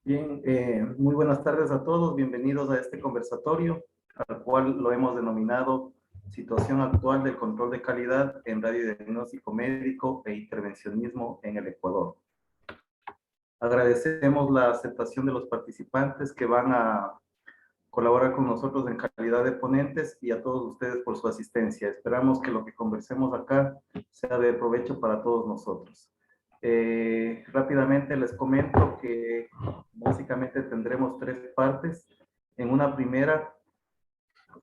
Bien, muy buenas tardes a todos. Bienvenidos a este conversatorio, al cual lo hemos denominado Situación actual del control de calidad en radiodiagnóstico médico e intervencionismo en el Ecuador. Agradecemos la aceptación de los participantes que van a colaborar con nosotros en calidad de ponentes y a todos ustedes por su asistencia. Esperamos que lo que conversemos acá sea de provecho para todos nosotros. Rápidamente les comento que básicamente tendremos tres partes. En una primera,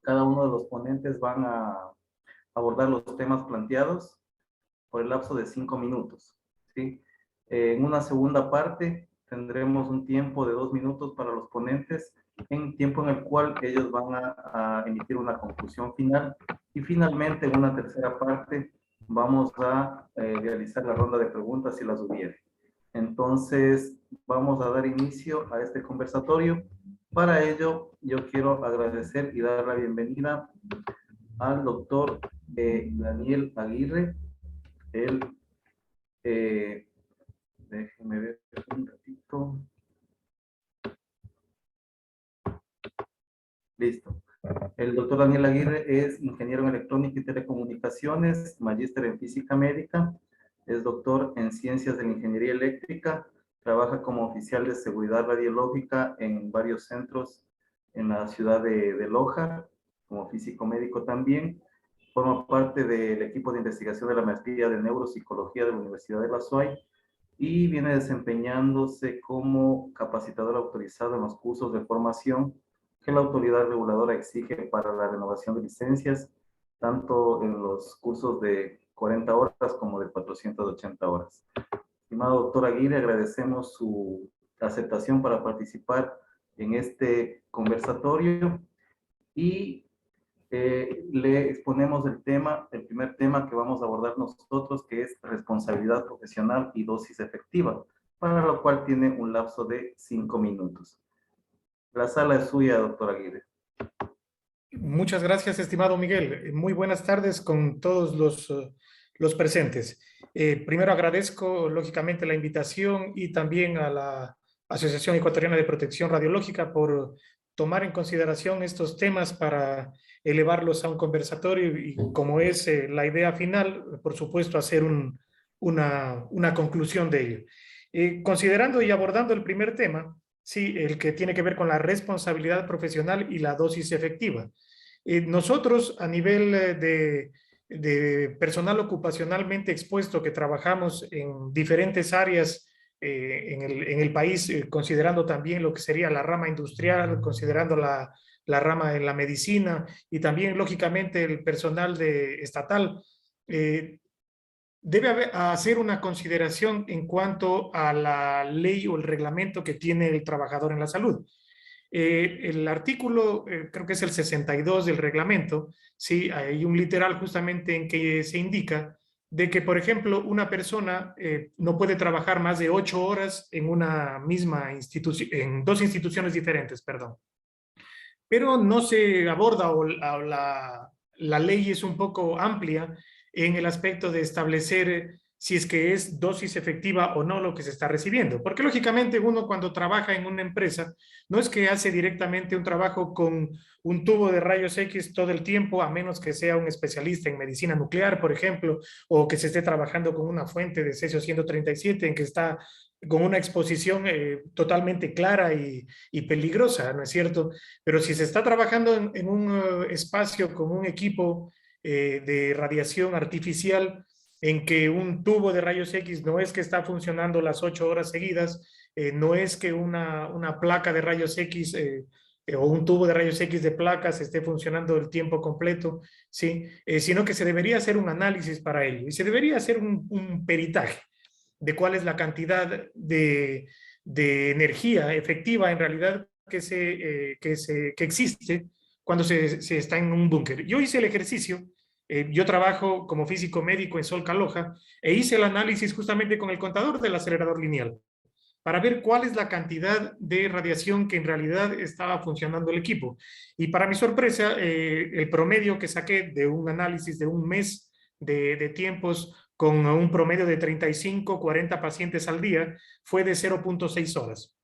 cada uno de los ponentes van a abordar los temas planteados por el lapso de 5 minutos, ¿sí? En una segunda parte tendremos un tiempo de 2 minutos para los ponentes, en tiempo en el cual ellos van a emitir una conclusión final. Y finalmente, en una tercera parte, vamos a realizar la ronda de preguntas si las hubiere. Entonces, vamos a dar inicio a este conversatorio. Para ello, yo quiero agradecer y dar la bienvenida al doctor Daniel Aguirre. Él, déjeme ver un ratito. Listo. El doctor Daniel Aguirre es ingeniero en electrónica y telecomunicaciones, magíster en física médica, es doctor en ciencias de la ingeniería eléctrica, trabaja como oficial de seguridad radiológica en varios centros en la ciudad de Loja, como físico médico también. Forma parte del equipo de investigación de la maestría de neuropsicología de la Universidad de La SUAY y viene desempeñándose como capacitador autorizado en los cursos de formación que la autoridad reguladora exige para la renovación de licencias, tanto en los cursos de 40 horas como de 480 horas. Estimado doctor Aguirre, agradecemos su aceptación para participar en este conversatorio y le exponemos el primer tema que vamos a abordar nosotros, que es responsabilidad profesional y dosis efectiva, para lo cual tiene un lapso de 5 minutos. La sala es suya, doctor Aguirre. Muchas gracias, estimado Miguel. Muy buenas tardes con todos los presentes. Primero agradezco, lógicamente, la invitación y también a la Asociación Ecuatoriana de Protección Radiológica por tomar en consideración estos temas para elevarlos a un conversatorio y, como es la idea final, por supuesto, hacer una conclusión de ello. Considerando y abordando el primer tema, sí, el que tiene que ver con la responsabilidad profesional y la dosis efectiva. Nosotros, a nivel de personal ocupacionalmente expuesto que trabajamos en diferentes áreas en el país, considerando también lo que sería la rama industrial, considerando la rama de la medicina y también, lógicamente, el personal estatal, debe hacer una consideración en cuanto a la ley o el reglamento que tiene el trabajador en la salud. El artículo, creo que es el 62 del reglamento, sí, hay un literal justamente en que se indica de que, por ejemplo, una persona no puede trabajar más de 8 horas en una misma institución, en dos instituciones diferentes, perdón. Pero no se aborda o la ley es un poco amplia en el aspecto de establecer si es que es dosis efectiva o no lo que se está recibiendo. Porque lógicamente uno cuando trabaja en una empresa no es que hace directamente un trabajo con un tubo de rayos X todo el tiempo, a menos que sea un especialista en medicina nuclear, por ejemplo, o que se esté trabajando con una fuente de cesio 137 en que está con una exposición totalmente clara y peligrosa, ¿no es cierto? Pero si se está trabajando en un espacio con un equipo de radiación artificial, en que un tubo de rayos X no es que está funcionando las 8 horas seguidas, no es que una placa de rayos X o un tubo de rayos X de placas esté funcionando el tiempo completo, ¿sí? Sino que se debería hacer un análisis para ello y se debería hacer un peritaje de cuál es la cantidad de energía efectiva en realidad que existe cuando se está en un búnker. Yo hice el ejercicio, yo trabajo como físico médico en Sol Caloja e hice el análisis justamente con el contador del acelerador lineal para ver cuál es la cantidad de radiación que en realidad estaba funcionando el equipo. Y para mi sorpresa, el promedio que saqué de un análisis de un mes de tiempos con un promedio de 35, 40 pacientes al día fue de 0.6 horas.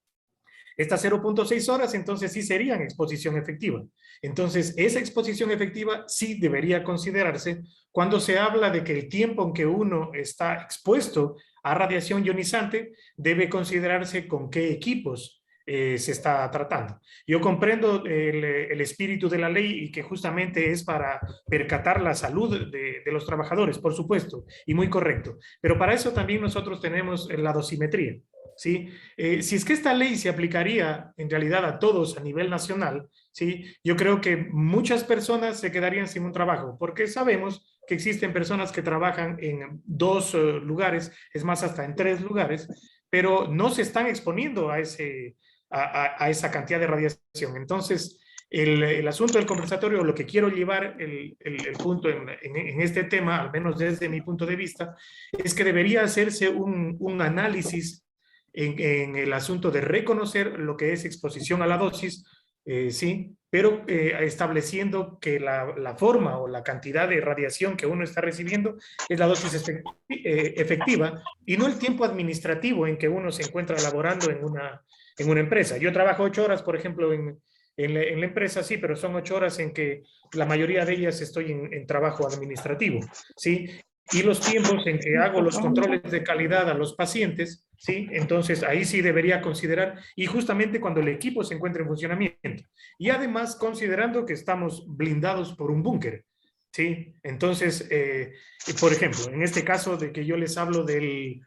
Estas 0.6 horas entonces sí serían exposición efectiva. Entonces, esa exposición efectiva sí debería considerarse cuando se habla de que el tiempo en que uno está expuesto a radiación ionizante debe considerarse con qué equipos se está tratando. Yo comprendo el espíritu de la ley y que justamente es para percatar la salud de los trabajadores, por supuesto, y muy correcto. Pero para eso también nosotros tenemos la dosimetría. ¿Sí? Si es que esta ley se aplicaría en realidad a todos a nivel nacional, ¿sí? Yo creo que muchas personas se quedarían sin un trabajo, porque sabemos que existen personas que trabajan en 2 lugares, es más, hasta en 3 lugares, pero no se están exponiendo a esa cantidad de radiación. Entonces, el asunto del conversatorio, lo que quiero llevar el punto en este tema, al menos desde mi punto de vista, es que debería hacerse un análisis en el asunto de reconocer lo que es exposición a la dosis, sí, pero estableciendo que la forma o la cantidad de radiación que uno está recibiendo es la dosis efectiva y no el tiempo administrativo en que uno se encuentra laborando en una empresa. Yo trabajo 8 horas, por ejemplo, en la empresa, sí, pero son 8 horas en que la mayoría de ellas estoy en trabajo administrativo, ¿sí? Y los tiempos en que hago los controles de calidad a los pacientes, ¿sí? Entonces ahí sí debería considerar, y justamente cuando el equipo se encuentra en funcionamiento. Y además considerando que estamos blindados por un búnker, ¿sí? Entonces, por ejemplo, en este caso de que yo les hablo de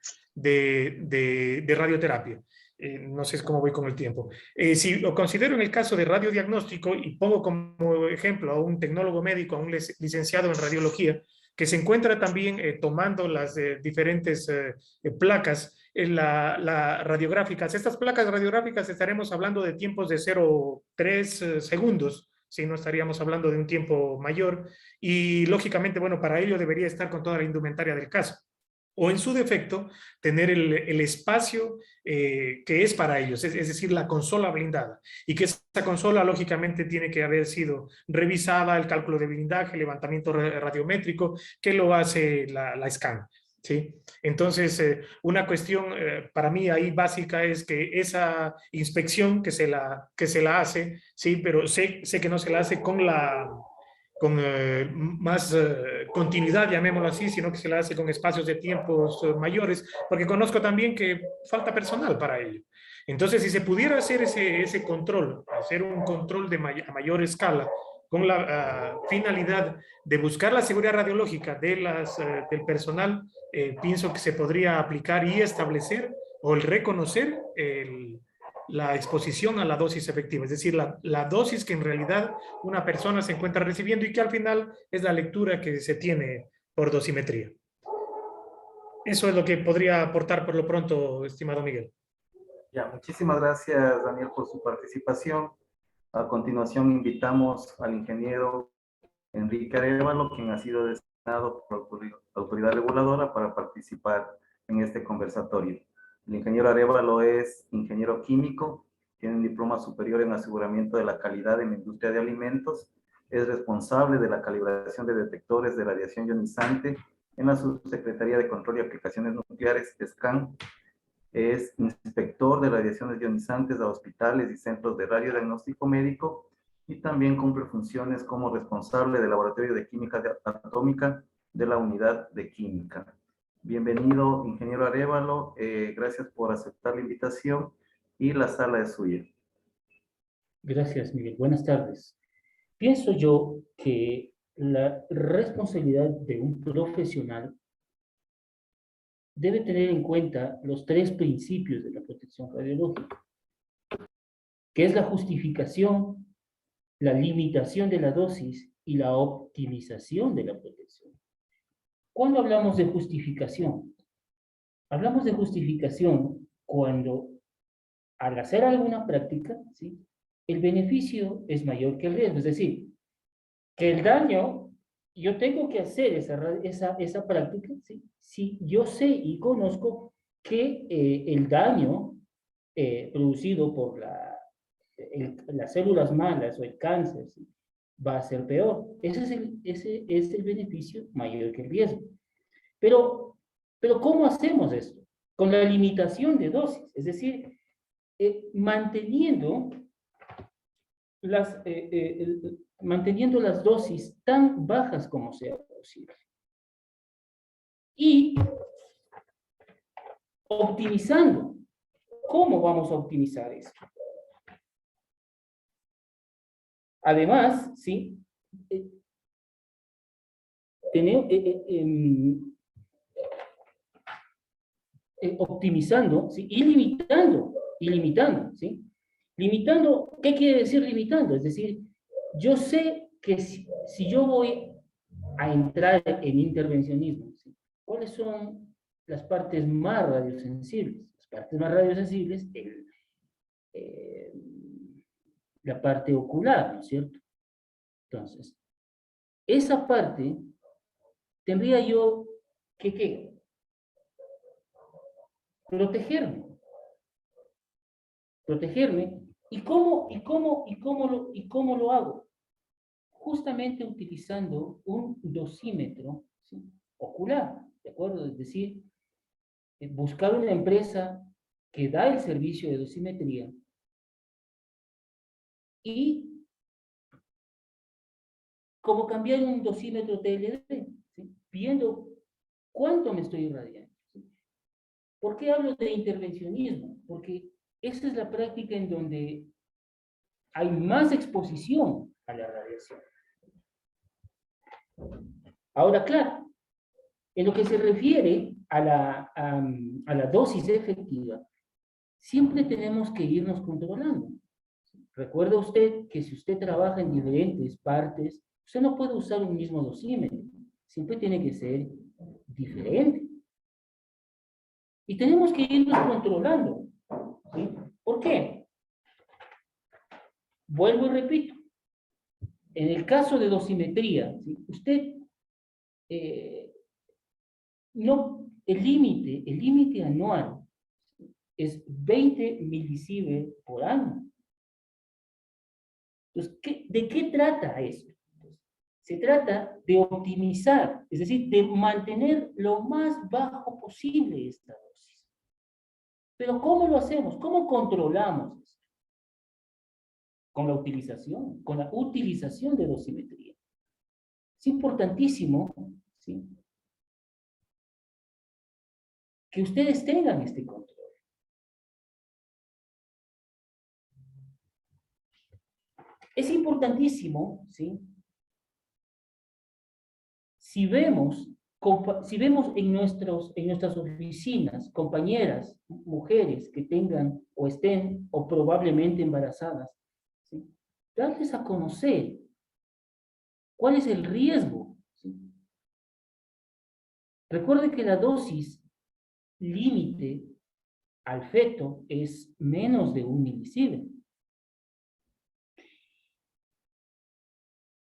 radioterapia, no sé cómo voy con el tiempo. Si lo considero en el caso de radiodiagnóstico y pongo como ejemplo a un tecnólogo médico, a un licenciado en radiología, que se encuentra también tomando las diferentes placas radiográficas. Estas placas radiográficas estaremos hablando de tiempos de 0,3 segundos, si no estaríamos hablando de un tiempo mayor, y lógicamente, bueno, para ello debería estar con toda la indumentaria del caso. O en su defecto, tener el espacio que es para ellos, es decir, la consola blindada. Y que esa consola, lógicamente, tiene que haber sido revisada, el cálculo de blindaje, el levantamiento radiométrico, que lo hace la SCAN. ¿Sí? Entonces, una cuestión para mí ahí básica es que esa inspección que se la hace, sí, pero sé que no se la hace con más continuidad, llamémoslo así, sino que se la hace con espacios de tiempos mayores, porque conozco también que falta personal para ello. Entonces, si se pudiera hacer ese control, hacer un control a mayor escala, con la finalidad de buscar la seguridad radiológica del personal, pienso que se podría aplicar y establecer o el reconocer la exposición a la dosis efectiva, es decir, la dosis que en realidad una persona se encuentra recibiendo y que al final es la lectura que se tiene por dosimetría. Eso es lo que podría aportar por lo pronto, estimado Miguel. Ya, muchísimas gracias, Daniel, por su participación. A continuación, invitamos al ingeniero Enrique Arévalo, quien ha sido designado por la autoridad reguladora para participar en este conversatorio. El ingeniero Arévalo es ingeniero químico, tiene un diploma superior en aseguramiento de la calidad en la industria de alimentos, es responsable de la calibración de detectores de radiación ionizante en la Subsecretaría de Control y Aplicaciones Nucleares, SCAN. Es inspector de radiaciones ionizantes a hospitales y centros de radiodiagnóstico médico y también cumple funciones como responsable del Laboratorio de Química Atómica de la Unidad de Química. Bienvenido, ingeniero Arévalo. Gracias por aceptar la invitación y la sala es suya. Gracias, Miguel. Buenas tardes. Pienso yo que la responsabilidad de un profesional debe tener en cuenta los 3 principios de la protección radiológica, que es la justificación, la limitación de la dosis y la optimización de la protección. ¿Cuándo hablamos de justificación? Hablamos de justificación cuando al hacer alguna práctica, ¿sí?, el beneficio es mayor que el riesgo, es decir, que el daño, yo tengo que hacer esa práctica, ¿sí?, si yo sé y conozco que el daño producido por las células malas o el cáncer, ¿sí?, va a ser peor. Ese es el beneficio mayor que el riesgo. Pero ¿cómo hacemos esto? Con la limitación de dosis, es decir, manteniendo manteniendo las dosis tan bajas como sea posible. Y optimizando. ¿Cómo vamos a optimizar esto? Además, ¿sí? Optimizando, ¿sí? Y limitando, ¿sí? Limitando, ¿qué quiere decir limitando? Es decir, yo sé que si yo voy a entrar en intervencionismo, ¿sí? ¿Cuáles son las partes más radiosensibles? Las partes más radiosensibles, la parte ocular, ¿no es cierto? Entonces, esa parte tendría yo que, ¿qué? Protegerme. ¿Y cómo lo hago? Justamente utilizando un dosímetro, ¿sí? Ocular, ¿de acuerdo? Es decir, buscar una empresa que da el servicio de dosimetría y como cambiar un dosímetro TLD, ¿sí? Viendo cuánto me estoy irradiando, ¿sí? ¿Por qué hablo de intervencionismo? Porque esa es la práctica en donde hay más exposición a la radiación. Ahora, claro, en lo que se refiere a la dosis efectiva, siempre tenemos que irnos controlando. Recuerda usted que si usted trabaja en diferentes partes, usted no puede usar un mismo dosímetro. Siempre tiene que ser diferente. Y tenemos que irnos controlando, ¿sí? ¿Por qué? Vuelvo y repito. En el caso de dosimetría, ¿sí? Usted no, el límite anual es 20 milisievert por año. Entonces, ¿de qué trata esto? Se trata de optimizar, es decir, de mantener lo más bajo posible esta dosis. Pero ¿cómo lo hacemos? ¿Cómo controlamos esto? Con la utilización de dosimetría. Es importantísimo, ¿sí?, que ustedes tengan este control. Es importantísimo, ¿sí?, si vemos en nuestras oficinas compañeras, mujeres que tengan o estén o probablemente embarazadas, ¿sí?, darles a conocer cuál es el riesgo, ¿sí? Recuerde que la dosis límite al feto es menos de 1 milisievert.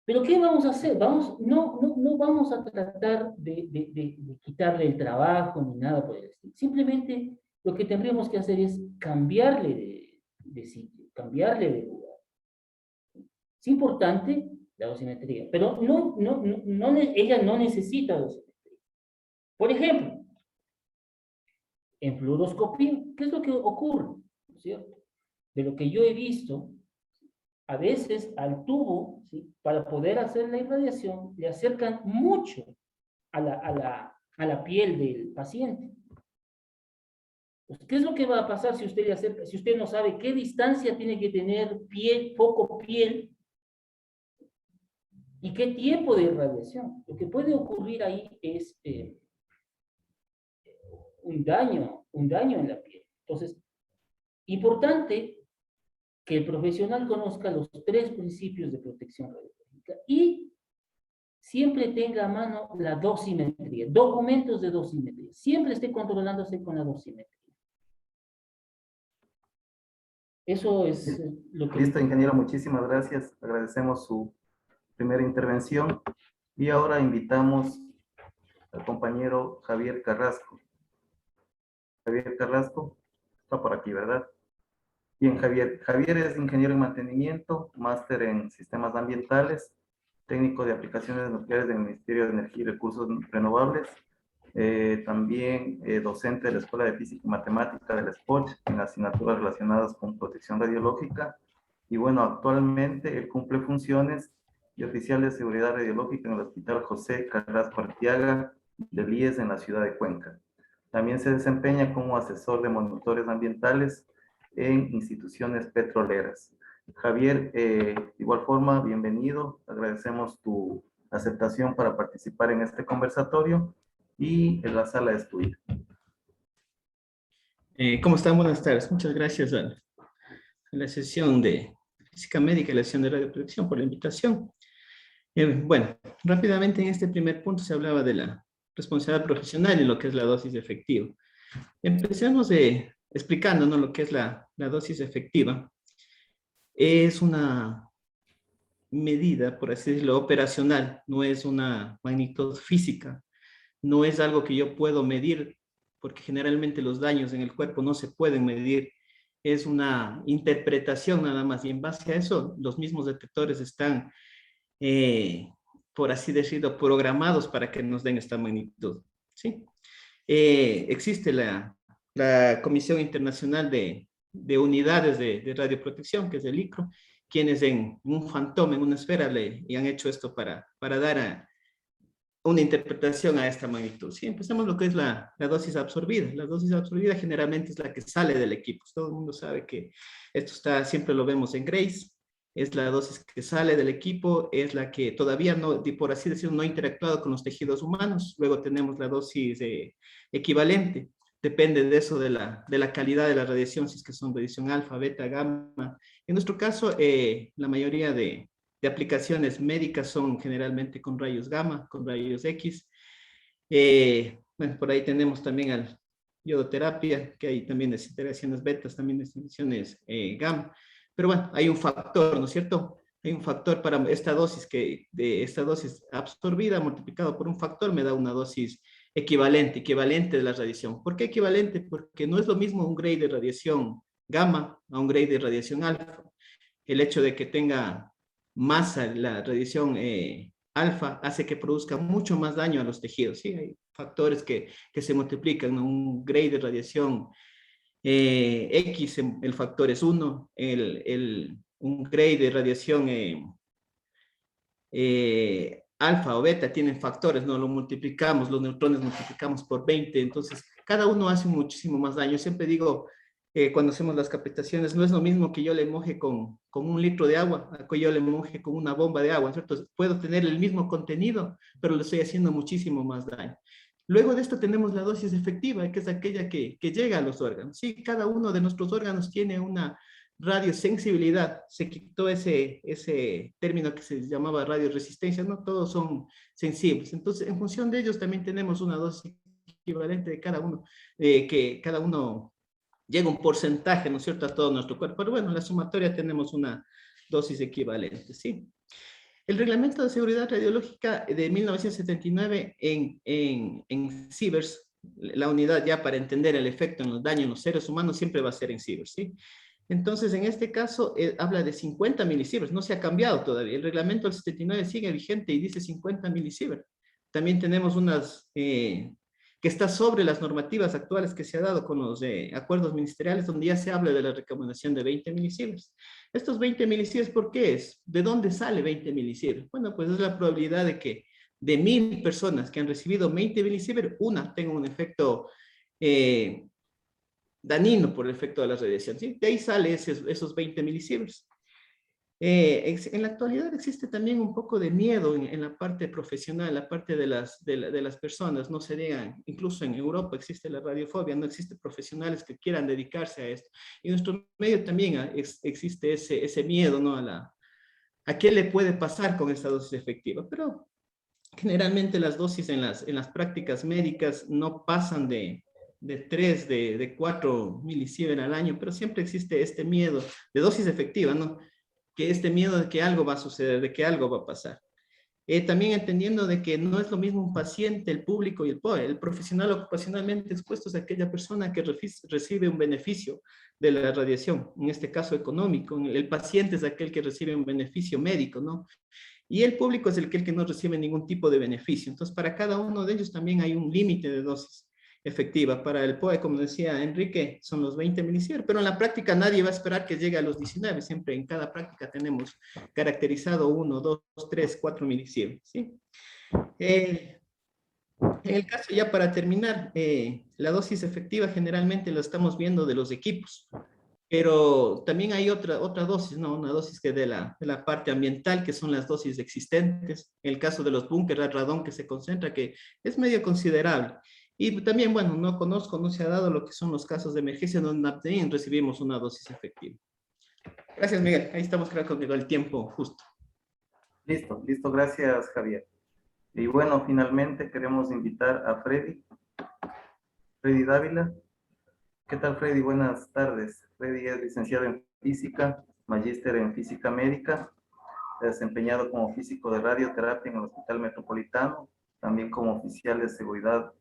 Pero ¿qué vamos a hacer? No vamos a tratar de quitarle el trabajo ni nada por el estilo. Simplemente lo que tendríamos que hacer es cambiarle de sitio, cambiarle de lugar. Es importante la dosimetría, pero ella no necesita dosimetría. Por ejemplo, en fluoroscopía, ¿qué es lo que ocurre? ¿No es cierto? De lo que yo he visto, a veces al tubo, ¿sí?, para poder hacer la irradiación, le acercan mucho a la piel del paciente. Pues, ¿qué es lo que va a pasar si usted le acerca, si usted no sabe qué distancia tiene que tener piel, foco piel, y qué tiempo de irradiación? Lo que puede ocurrir ahí es un daño en la piel. Entonces, importante que el profesional conozca los 3 principios de protección radiológica y siempre tenga a mano la dosimetría, documentos de dosimetría. Siempre esté controlándose con la dosimetría. Eso es lo que... Listo, ingeniero, muchísimas gracias. Agradecemos su primera intervención. Y ahora invitamos al compañero Javier Carrasco. Javier Carrasco está por aquí, ¿verdad? Bien, Javier. Javier es ingeniero en mantenimiento, máster en sistemas ambientales, técnico de aplicaciones nucleares del Ministerio de Energía y Recursos Renovables, también docente de la Escuela de Física y Matemática de la SPOCH en asignaturas relacionadas con protección radiológica. Y bueno, actualmente él cumple funciones de oficial de seguridad radiológica en el Hospital José Carrasco Arteaga de Líes en la ciudad de Cuenca. También se desempeña como asesor de monitores ambientales en instituciones petroleras. Javier, de igual forma, bienvenido. Agradecemos tu aceptación para participar en este conversatorio y la sala es tuya. ¿Cómo están? Buenas tardes. Muchas gracias a la sesión de Física Médica y la sesión de Radioprotección por la invitación. Bueno, rápidamente en este primer punto se hablaba de la responsabilidad profesional y lo que es la dosis efectiva. Empecemos explicándonos lo que es la dosis efectiva. Es una medida, por así decirlo, operacional, no es una magnitud física, no es algo que yo puedo medir, porque generalmente los daños en el cuerpo no se pueden medir, es una interpretación nada más, y en base a eso los mismos detectores están, por así decirlo, programados para que nos den esta magnitud, ¿sí? Existe la Comisión Internacional de Unidades de Radioprotección, que es el ICRO, quienes en un fantón, en una esfera, y han hecho esto para dar una interpretación a esta magnitud. Sí, empezamos lo que es la dosis absorbida. La dosis absorbida generalmente es la que sale del equipo. Todo el mundo sabe que esto está, siempre lo vemos en Grace, es la dosis que sale del equipo, es la que todavía no, por así decirlo, no ha interactuado con los tejidos humanos. Luego tenemos la dosis equivalente. Depende de eso, de la calidad de la radiación, si es que son radiación alfa, beta, gamma. En nuestro caso, la mayoría de aplicaciones médicas son generalmente con rayos gamma, con rayos X. Bueno, por ahí tenemos también al iodoterapia, que hay también desintegraciones betas, también desintegraciones gamma. Pero bueno, hay un factor, ¿no es cierto? Hay un factor para esta dosis, esta dosis absorbida multiplicado por un factor me da una dosis equivalente de la radiación. ¿Por qué equivalente? Porque no es lo mismo un grade de radiación gamma a un grade de radiación alfa. El hecho de que tenga masa la radiación alfa hace que produzca mucho más daño a los tejidos. ¿Sí? Hay factores que se multiplican, ¿no? Un grade de radiación X, el factor es 1, un grade de radiación alfa o beta tienen factores, no lo multiplicamos, los neutrones multiplicamos por 20, entonces cada uno hace muchísimo más daño. Siempre digo, cuando hacemos las capacitaciones, no es lo mismo que yo le moje con 1 litro de agua, que yo le moje con una bomba de agua, ¿cierto? Puedo tener el mismo contenido, pero le estoy haciendo muchísimo más daño. Luego de esto tenemos la dosis efectiva, que es aquella que llega a los órganos. Sí, cada uno de nuestros órganos tiene una radiosensibilidad. Se quitó ese término que se llamaba radioresistencia, no todos son sensibles. Entonces, en función de ellos también tenemos una dosis equivalente de cada uno, que cada uno llega un porcentaje, ¿no es cierto?, a todo nuestro cuerpo. Pero bueno, en la sumatoria tenemos una dosis equivalente, ¿sí? El Reglamento de Seguridad Radiológica de 1979 en Sieverts, la unidad ya para entender el efecto en los daños en los seres humanos siempre va a ser en Sieverts, ¿sí? Entonces, en este caso, habla de 50 milisieverts, no se ha cambiado todavía. El reglamento del 79 sigue vigente y dice 50 milisieverts. También tenemos unas que está sobre las normativas actuales que se ha dado con los acuerdos ministeriales, donde ya se habla de la recomendación de 20 milisieverts. Estos 20 milisieverts, ¿por qué es? ¿De dónde sale 20 milisieverts? Bueno, pues es la probabilidad de que de 1000 personas que han recibido 20 milisieverts, una tenga un efecto dañino por el efecto de la radiación, ¿sí? De ahí sale esos 20 milisieverts. En la actualidad existe también un poco de miedo en la parte profesional, la parte de las personas, no se digan, incluso en Europa existe la radiofobia, no existen profesionales que quieran dedicarse a esto. Y en nuestro medio también existe ese miedo, ¿no? A qué le puede pasar con esta dosis efectiva. Pero generalmente las dosis en las prácticas médicas no pasan de 3, de 4 milisieverts al año, pero siempre existe este miedo de dosis efectiva, ¿no? Que este miedo de que algo va a suceder, de que algo va a pasar. También entendiendo de que no es lo mismo un paciente, el público y el pobre. El profesional ocupacionalmente expuesto es aquella persona que recibe un beneficio de la radiación, en este caso económico. El paciente es aquel que recibe un beneficio médico, ¿no? y el público es el que no recibe ningún tipo de beneficio. Entonces, para cada uno de ellos también hay un límite de dosis efectiva. Para el POE, como decía Enrique, son los 20 milisieverts, pero en la práctica nadie va a esperar que llegue a los 19. Siempre en cada práctica tenemos caracterizado 1, 2, 3, 4 milisieverts, ¿sí? En el caso, ya para terminar, la dosis efectiva generalmente la estamos viendo de los equipos, pero también hay otra dosis, ¿no? Una dosis que de la parte ambiental, que son las dosis existentes. En el caso de los búnkeres, el radón que se concentra, que es medio considerable. Y también, bueno, no conozco, no se ha dado lo que son los casos de emergencia donde también recibimos una dosis efectiva. Gracias, Miguel. Ahí estamos, creo que llegó el tiempo justo. Listo, listo. Gracias, Javier. Y bueno, finalmente queremos invitar a Freddy Dávila. ¿Qué tal, Freddy? Buenas tardes. Freddy es licenciado en Física, magíster en Física Médica, desempeñado como físico de radioterapia en el Hospital Metropolitano, también como oficial de seguridad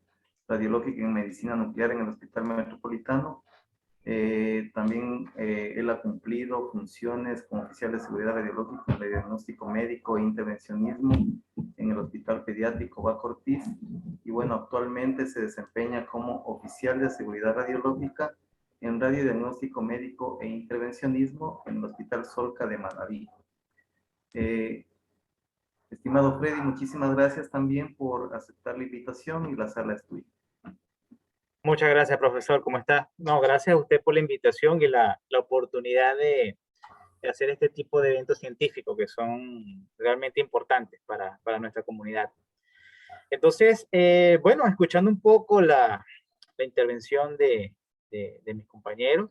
radiológica en medicina nuclear en el Hospital Metropolitano. También él ha cumplido funciones como oficial de seguridad radiológica de diagnóstico médico e intervencionismo en el Hospital Pediátrico Baco Ortiz. Y bueno, actualmente se desempeña como oficial de seguridad radiológica en radiodiagnóstico médico e intervencionismo en el Hospital Solca de Manabí. Estimado Freddy, muchísimas gracias también por aceptar la invitación y la sala es tuya. Muchas gracias, profesor. ¿Cómo está? No, gracias a usted por la invitación y la oportunidad de hacer este tipo de eventos científicos que son realmente importantes para nuestra comunidad. Entonces, bueno, escuchando un poco la intervención de mis compañeros,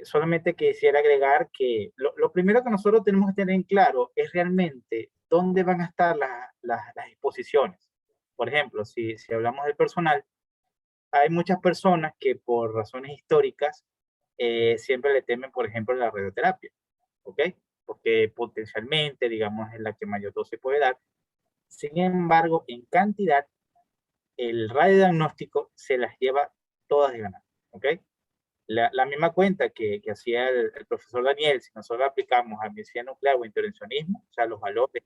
solamente quisiera agregar que lo primero que nosotros tenemos que tener en claro es realmente dónde van a estar las exposiciones. Por ejemplo, si hablamos del personal, hay muchas personas que por razones históricas siempre le temen, por ejemplo, la radioterapia, ¿ok? Porque potencialmente, digamos, es la que mayor dosis puede dar. Sin embargo, en cantidad, el radiodiagnóstico se las lleva todas de ganar, ¿ok? La misma cuenta que hacía el profesor Daniel, si nosotros aplicamos a medicina nuclear o intervencionismo, o sea, los valores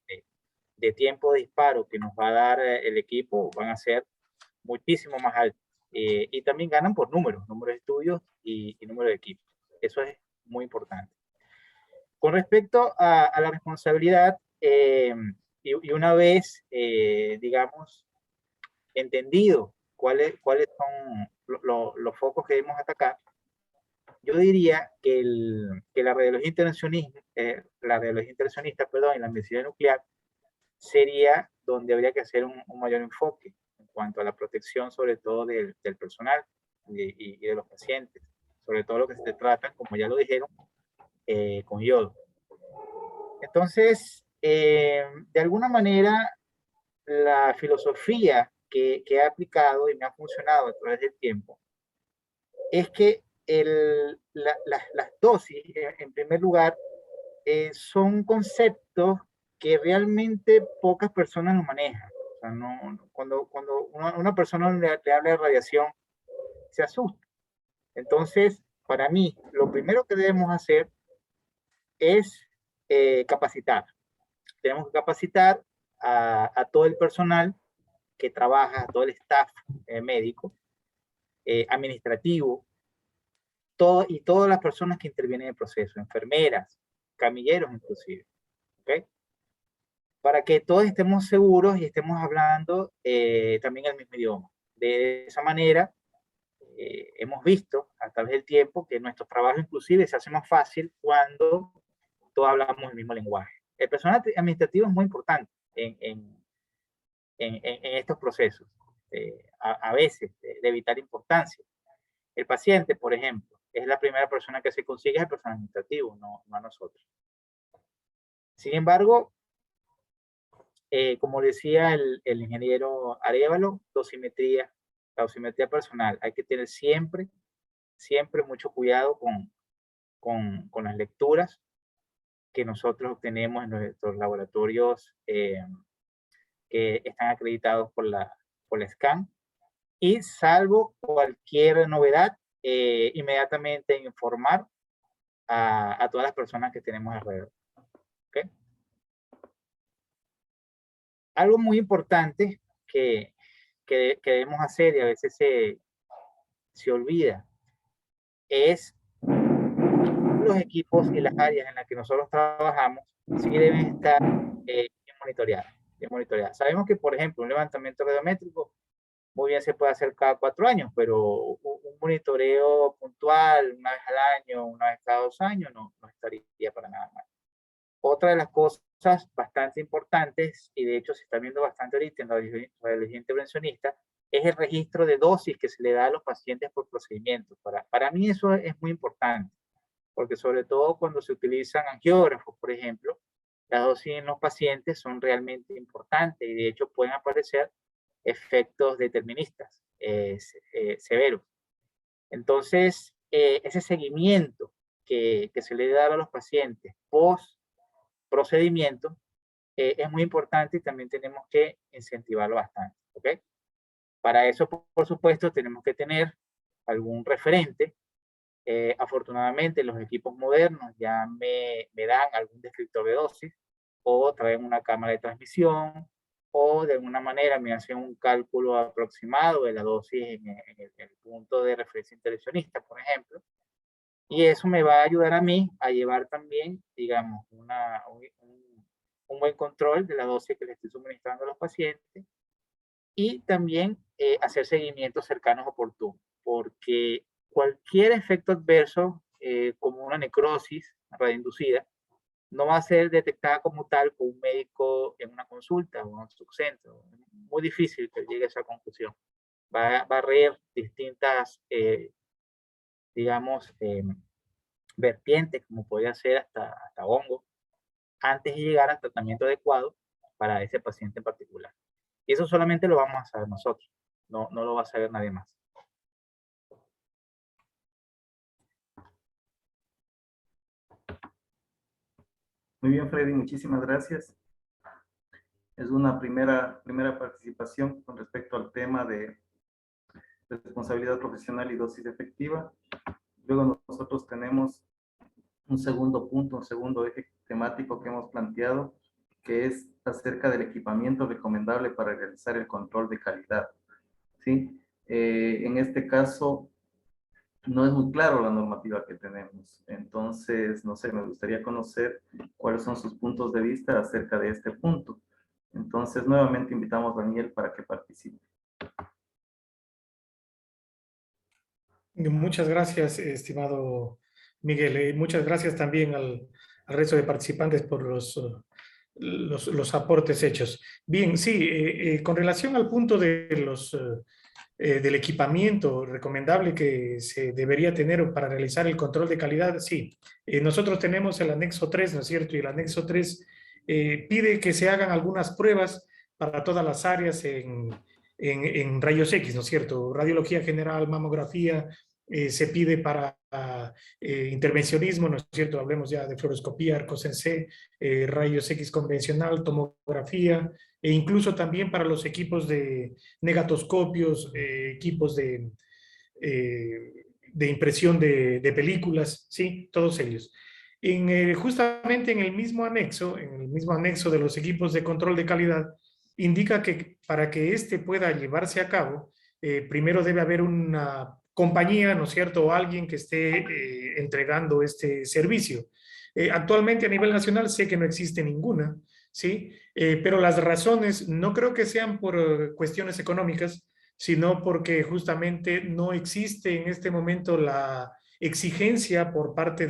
de tiempo de disparo que nos va a dar el equipo van a ser muchísimo más altos. Y también ganan por números de estudios y número de equipos. Eso es muy importante. Con respecto a la responsabilidad, y una vez, digamos, entendido cuáles son los focos que debemos atacar, yo diría que la radiología intervencionista, y la medicina nuclear sería donde habría que hacer un mayor enfoque en cuanto a la protección, sobre todo del personal y de los pacientes, sobre todo lo que se trata, como ya lo dijeron, con yodo. Entonces, de alguna manera, la filosofía que he aplicado y me ha funcionado a través del tiempo es que las dosis, en primer lugar, son conceptos que realmente pocas personas lo manejan. O sea, cuando una persona le habla de radiación, se asusta. Entonces, para mí, lo primero que debemos hacer es capacitar. Tenemos que capacitar a todo el personal que trabaja, a todo el staff médico, administrativo, y todas las personas que intervienen en el proceso, enfermeras, camilleros inclusive, ¿ok? Para que todos estemos seguros y estemos hablando también el mismo idioma. De esa manera, hemos visto a través del tiempo que nuestro trabajo inclusive se hace más fácil cuando todos hablamos el mismo lenguaje. El personal administrativo es muy importante en estos procesos, a veces de vital importancia. El paciente, por ejemplo, es la primera persona que se consigue, es el personal administrativo, no a nosotros. Sin embargo, como decía el ingeniero Arévalo, dosimetría, la dosimetría personal. Hay que tener siempre mucho cuidado con las lecturas que nosotros obtenemos en nuestros laboratorios que están acreditados por la SCAN. Y salvo cualquier novedad, inmediatamente informar a todas las personas que tenemos alrededor. ¿Okay? algo muy importante que debemos hacer y a veces se olvida es los equipos y las áreas en las que nosotros trabajamos sí deben estar bien monitoreadas. Sabemos que, por ejemplo, un levantamiento radiométrico muy bien se puede hacer cada 4 años, pero un monitoreo puntual, una vez al año, una vez cada 2 años, no estaría para nada mal. Otra de las cosas bastante importantes, y de hecho se está viendo bastante ahorita en la radiología intervencionista, es el registro de dosis que se le da a los pacientes por procedimiento. Para mí eso es muy importante, porque sobre todo cuando se utilizan angiógrafos, por ejemplo, las dosis en los pacientes son realmente importantes y de hecho pueden aparecer efectos deterministas severos. Entonces, ese seguimiento que se le da a los pacientes post procedimiento es muy importante y también tenemos que incentivarlo bastante, ¿ok? Para eso, por supuesto, tenemos que tener algún referente. Afortunadamente, los equipos modernos ya me dan algún descriptor de dosis o traen una cámara de transmisión o de alguna manera me hacen un cálculo aproximado de la dosis en el punto de referencia intervencionista, por ejemplo. Y eso me va a ayudar a mí a llevar también, digamos, un buen control de la dosis que le estoy suministrando a los pacientes y también hacer seguimientos cercanos oportunos, porque cualquier efecto adverso, como una necrosis radioinducida, no va a ser detectada como tal por un médico en una consulta o en un subcentro. Es muy difícil que llegue a esa conclusión. Va a barrer distintas, digamos, vertientes, como podría ser hasta hongo, antes de llegar al tratamiento adecuado para ese paciente en particular. Y eso solamente lo vamos a saber nosotros, no lo va a saber nadie más. Muy bien, Freddy, muchísimas gracias. Es una primera participación con respecto al tema de responsabilidad profesional y dosis efectiva. Luego nosotros tenemos un segundo punto, un segundo eje temático que hemos planteado, que es acerca del equipamiento recomendable para realizar el control de calidad. ¿Sí? En este caso, no es muy claro la normativa que tenemos. Entonces, no sé, me gustaría conocer cuáles son sus puntos de vista acerca de este punto. Entonces, nuevamente invitamos a Daniel para que participe. Muchas gracias, estimado Miguel. Muchas gracias también al resto de participantes por los aportes hechos. Bien, sí, con relación al punto de del equipamiento recomendable que se debería tener para realizar el control de calidad, sí. Nosotros tenemos el anexo 3, ¿no es cierto? Y el anexo 3 pide que se hagan algunas pruebas para todas las áreas en rayos X, ¿no es cierto? Radiología general, mamografía, se pide para intervencionismo, ¿no es cierto? Hablemos ya de fluoroscopía, arcosense, rayos X convencional, tomografía, e incluso también para los equipos de negatoscopios, equipos de impresión de películas, ¿sí? Todos ellos. Justamente en el mismo anexo de los equipos de control de calidad, indica que para que este pueda llevarse a cabo, primero debe haber una compañía, ¿no es cierto?, o alguien que esté entregando este servicio. Actualmente a nivel nacional sé que no existe ninguna, ¿sí? Pero las razones no creo que sean por cuestiones económicas, sino porque justamente no existe en este momento la exigencia por parte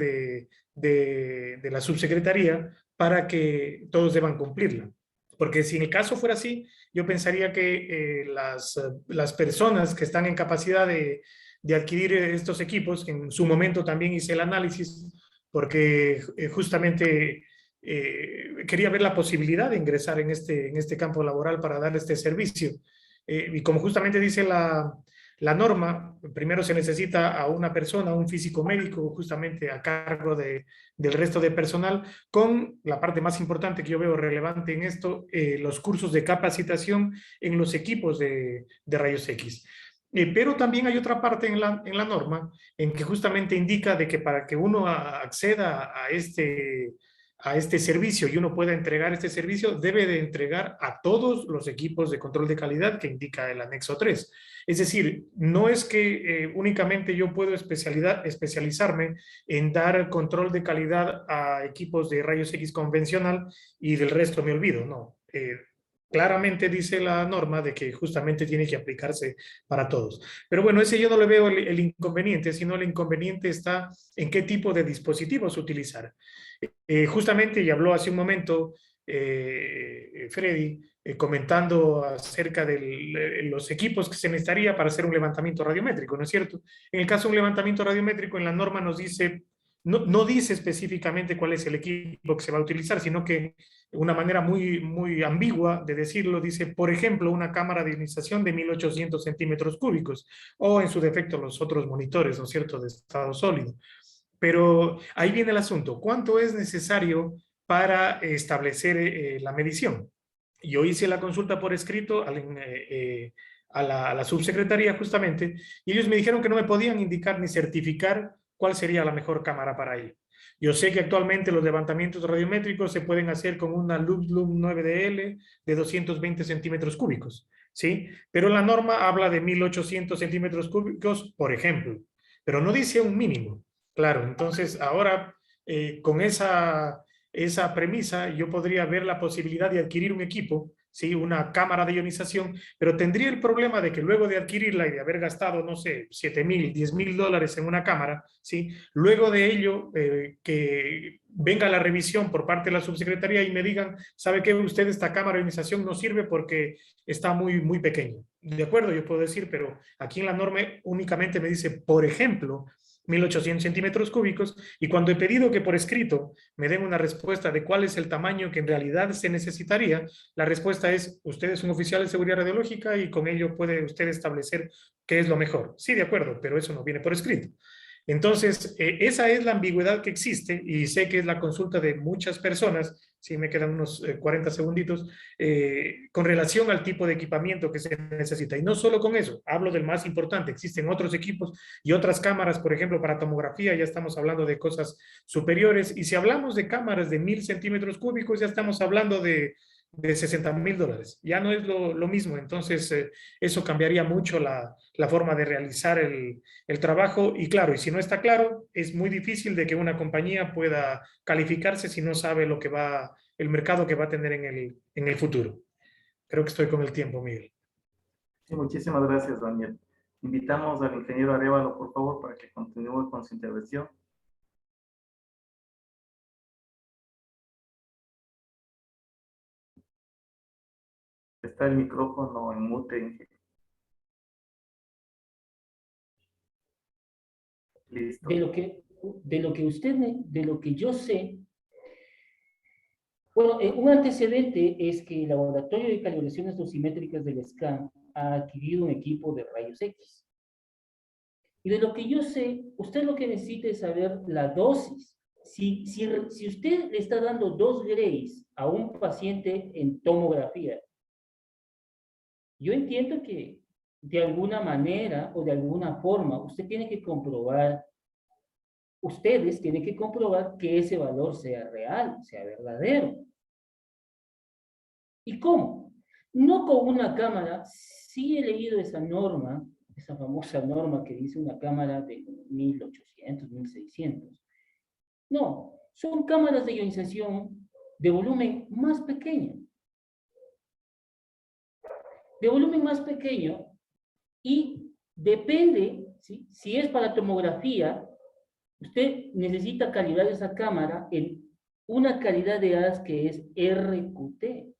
de la subsecretaría para que todos deban cumplirla. Porque si en el caso fuera así, yo pensaría que las personas que están en capacidad de adquirir estos equipos, que en su momento también hice el análisis, porque justamente quería ver la posibilidad de ingresar en este campo laboral para dar este servicio. Y como justamente dice la norma, primero se necesita a una persona, un físico médico, justamente a cargo del resto de personal, con la parte más importante que yo veo relevante en esto, los cursos de capacitación en los equipos de rayos X. Pero también hay otra parte en la norma en que justamente indica de que para que uno acceda a a este servicio y uno pueda entregar este servicio, debe de entregar a todos los equipos de control de calidad que indica el anexo 3. Es decir, no es que únicamente yo puedo especializarme en dar control de calidad a equipos de rayos X convencional y del resto me olvido, no. Claramente dice la norma de que justamente tiene que aplicarse para todos. Pero bueno, ese yo no le veo el inconveniente, sino el inconveniente está en qué tipo de dispositivos utilizar. Justamente, y habló hace un momento Freddy, comentando acerca de los equipos que se necesitaría para hacer un levantamiento radiométrico, ¿no es cierto? En el caso de un levantamiento radiométrico, en la norma nos dice, no dice específicamente cuál es el equipo que se va a utilizar, sino que una manera muy ambigua de decirlo, dice, por ejemplo, una cámara de ionización de 1800 centímetros cúbicos, o en su defecto los otros monitores, ¿no es cierto?, de estado sólido. Pero ahí viene el asunto. ¿Cuánto es necesario para establecer la medición? Yo hice la consulta por escrito a la subsecretaría justamente y ellos me dijeron que no me podían indicar ni certificar cuál sería la mejor cámara para ello. Yo sé que actualmente los levantamientos radiométricos se pueden hacer con una Ludlum 9DL de 220 centímetros cúbicos, ¿sí? Pero la norma habla de 1800 centímetros cúbicos, por ejemplo, pero no dice un mínimo. Claro, entonces ahora con esa premisa yo podría ver la posibilidad de adquirir un equipo, ¿sí? Una cámara de ionización, pero tendría el problema de que luego de adquirirla y de haber gastado, no sé, $7,000, $10,000 en una cámara, ¿sí? Luego de ello, que venga la revisión por parte de la subsecretaría y me digan, ¿sabe qué? Usted esta cámara de ionización no sirve porque está muy pequeño. De acuerdo, yo puedo decir, pero aquí en la norma únicamente me dice, por ejemplo, 1800 centímetros cúbicos, y cuando he pedido que por escrito me den una respuesta de cuál es el tamaño que en realidad se necesitaría, la respuesta es, usted es un oficial de seguridad radiológica y con ello puede usted establecer qué es lo mejor. Sí, de acuerdo, pero eso no viene por escrito. Entonces, esa es la ambigüedad que existe y sé que es la consulta de muchas personas, si me quedan unos 40 segunditos, con relación al tipo de equipamiento que se necesita. Y no solo con eso, hablo del más importante, existen otros equipos y otras cámaras, por ejemplo, para tomografía, ya estamos hablando de cosas superiores. Y si hablamos de cámaras de 1000 centímetros cúbicos, ya estamos hablando de $60,000. Ya no es lo mismo, entonces eso cambiaría mucho la forma de realizar el trabajo y claro, y si no está claro, es muy difícil de que una compañía pueda calificarse si no sabe lo que va, el mercado que va a tener en el futuro. Creo que estoy con el tiempo, Miguel. Sí, muchísimas gracias, Daniel. Invitamos al ingeniero Arévalo, por favor, para que continúe con su intervención. Está el micrófono en mute. Listo. De lo que yo sé, bueno, un antecedente es que el Laboratorio de Calibraciones Dosimétricas del SCAN ha adquirido un equipo de rayos X. Y de lo que yo sé, usted lo que necesita es saber la dosis. Si usted le está dando 2 grays a un paciente en tomografía, yo entiendo que de alguna manera o de alguna forma usted tiene que comprobar, ustedes tienen que comprobar que ese valor sea real, sea verdadero. ¿Y cómo? No con una cámara. Sí he leído esa norma, esa famosa norma que dice una cámara de 1800, 1600. No, son cámaras de ionización de volumen más pequeño. De volumen más pequeño y depende, ¿sí? Si es para tomografía, usted necesita calibrar esa cámara en una calidad de haz que es RQT.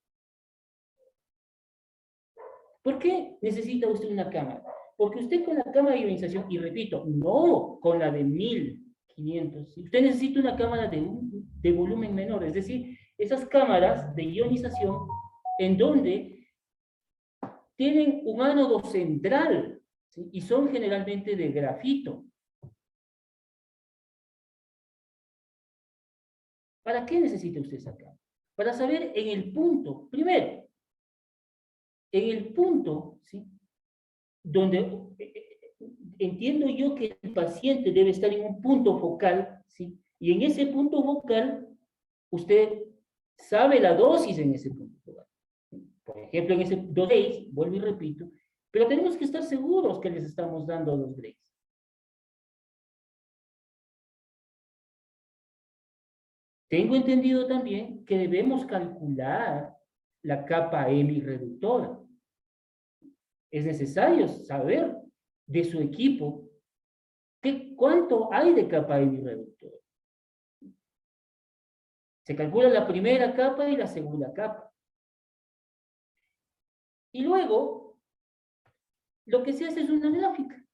¿Por qué necesita usted una cámara? Porque usted con la cámara de ionización, y repito, no con la de 1500, usted necesita una cámara de volumen menor, es decir, esas cámaras de ionización en donde tienen un ánodo central, ¿sí? Y son generalmente de grafito. ¿Para qué necesita usted esa cámara? Para saber en el punto, primero, en el punto, ¿sí? Donde entiendo yo que el paciente debe estar en un punto focal, ¿sí? Y en ese punto focal usted sabe la dosis en ese punto. Por ejemplo, en ese 2 grays, vuelvo y repito, pero tenemos que estar seguros que les estamos dando 2 grays. Tengo entendido también que debemos calcular la capa EMI reductora. Es necesario saber de su equipo cuánto hay de capa EMI reductora. Se calcula la primera capa y la segunda capa. Y luego, lo que se hace es una gráfica.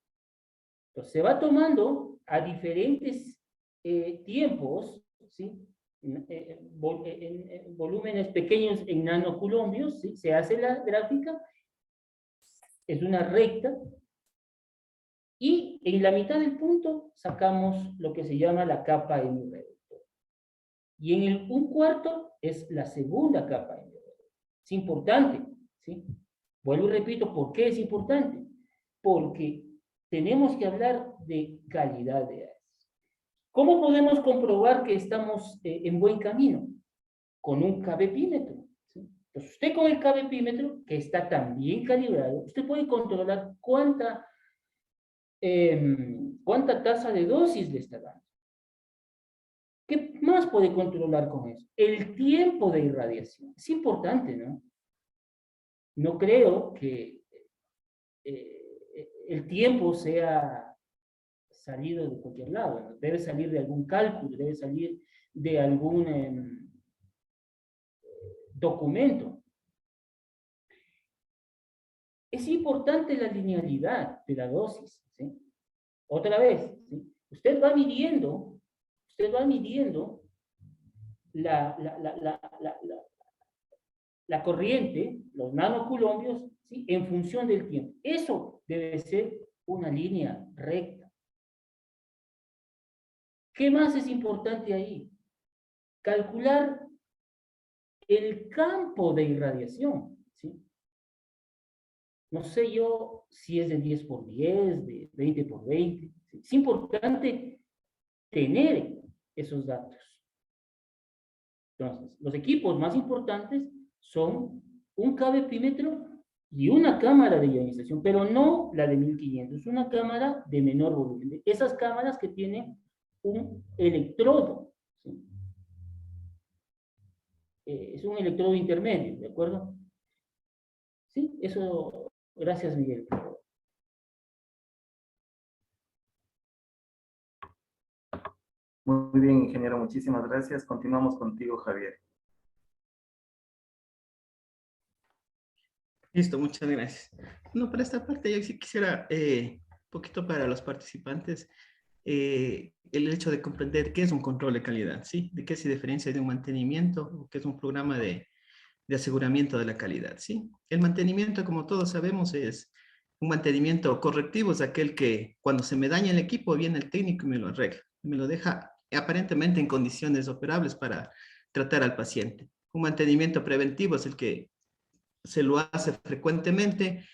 Entonces, se va tomando a diferentes tiempos, ¿sí? En volúmenes pequeños en nanocoulombios, ¿sí? Se hace la gráfica, es una recta, y en la mitad del punto sacamos lo que se llama la capa EMI reductora. Y en un cuarto es la segunda capa EMI reductora. Es importante, ¿sí? Vuelvo y repito, ¿por qué es importante? Porque tenemos que hablar de calidad de aire. ¿Cómo podemos comprobar que estamos en buen camino? Con un kbpímetro. ¿Sí? Entonces, usted con el kbpímetro, que está tan bien calibrado, usted puede controlar cuánta tasa de dosis le está dando. ¿Qué más puede controlar con eso? El tiempo de irradiación. Es importante, ¿no? No creo que el tiempo sea salido de cualquier lado, ¿no? Debe salir de algún cálculo, debe salir de algún documento. Es importante la linealidad de la dosis, ¿sí? Otra vez, ¿sí? Usted va midiendo la corriente, los nanocoulombios, ¿sí? En función del tiempo. Eso debe ser una línea recta. ¿Qué más es importante ahí? Calcular el campo de irradiación, ¿sí? No sé yo si es de 10 por 10, de 20 por 20. ¿Sí? Es importante tener esos datos. Entonces, los equipos más importantes son un kbpímetro y una cámara de ionización, pero no la de 1500, es una cámara de menor volumen. Esas cámaras que tienen un electrodo, ¿sí? Es un electrodo intermedio, ¿de acuerdo? Sí, eso, gracias Miguel. Muy bien, ingeniero, muchísimas gracias. Continuamos contigo, Javier. Listo, muchas gracias. No, para esta parte yo sí quisiera, un poquito para los participantes, el hecho de comprender qué es un control de calidad, ¿sí? De qué se diferencia de un mantenimiento o qué es un programa de aseguramiento de la calidad, ¿sí? El mantenimiento, como todos sabemos, es un mantenimiento correctivo, es aquel que cuando se me daña el equipo viene el técnico y me lo arregla, me lo deja aparentemente en condiciones operables para tratar al paciente. Un mantenimiento preventivo es el que se lo hace frecuentemente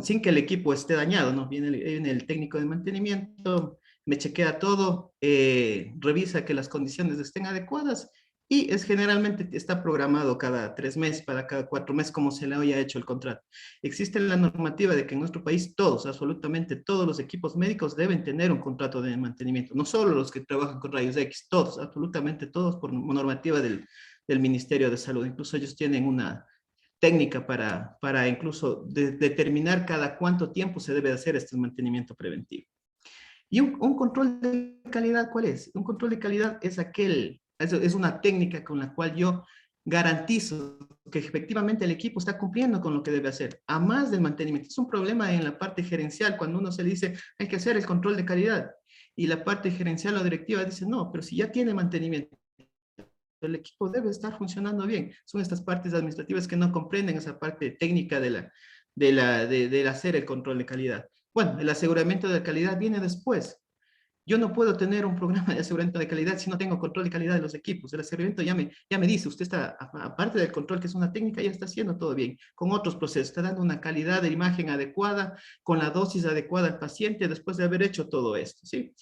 sin que el equipo esté dañado, ¿no? Viene el técnico de mantenimiento, me chequea todo, revisa que las condiciones estén adecuadas y generalmente está programado cada 3 meses, para cada 4 meses, como se le haya hecho el contrato. Existe la normativa de que en nuestro país todos, absolutamente todos los equipos médicos deben tener un contrato de mantenimiento, no solo los que trabajan con rayos X, todos, absolutamente todos por normativa del Ministerio de Salud. Incluso ellos tienen una técnica para incluso determinar cada cuánto tiempo se debe hacer este mantenimiento preventivo. ¿Y un control de calidad cuál es? Un control de calidad es una técnica con la cual yo garantizo que efectivamente el equipo está cumpliendo con lo que debe hacer, a más del mantenimiento. Es un problema en la parte gerencial, cuando uno se le dice, hay que hacer el control de calidad, y la parte gerencial o directiva dice, no, pero si ya tiene mantenimiento, el equipo debe estar funcionando bien. Son estas partes administrativas que no comprenden esa parte técnica de hacer el control de calidad. Bueno, el aseguramiento de calidad viene después. Yo no puedo tener un programa de aseguramiento de calidad si no tengo control de calidad de los equipos. El aseguramiento ya me dice, usted está, aparte del control que es una técnica, ya está haciendo todo bien, con otros procesos, está dando una calidad de imagen adecuada, con la dosis adecuada al paciente después de haber hecho todo esto, ¿sí?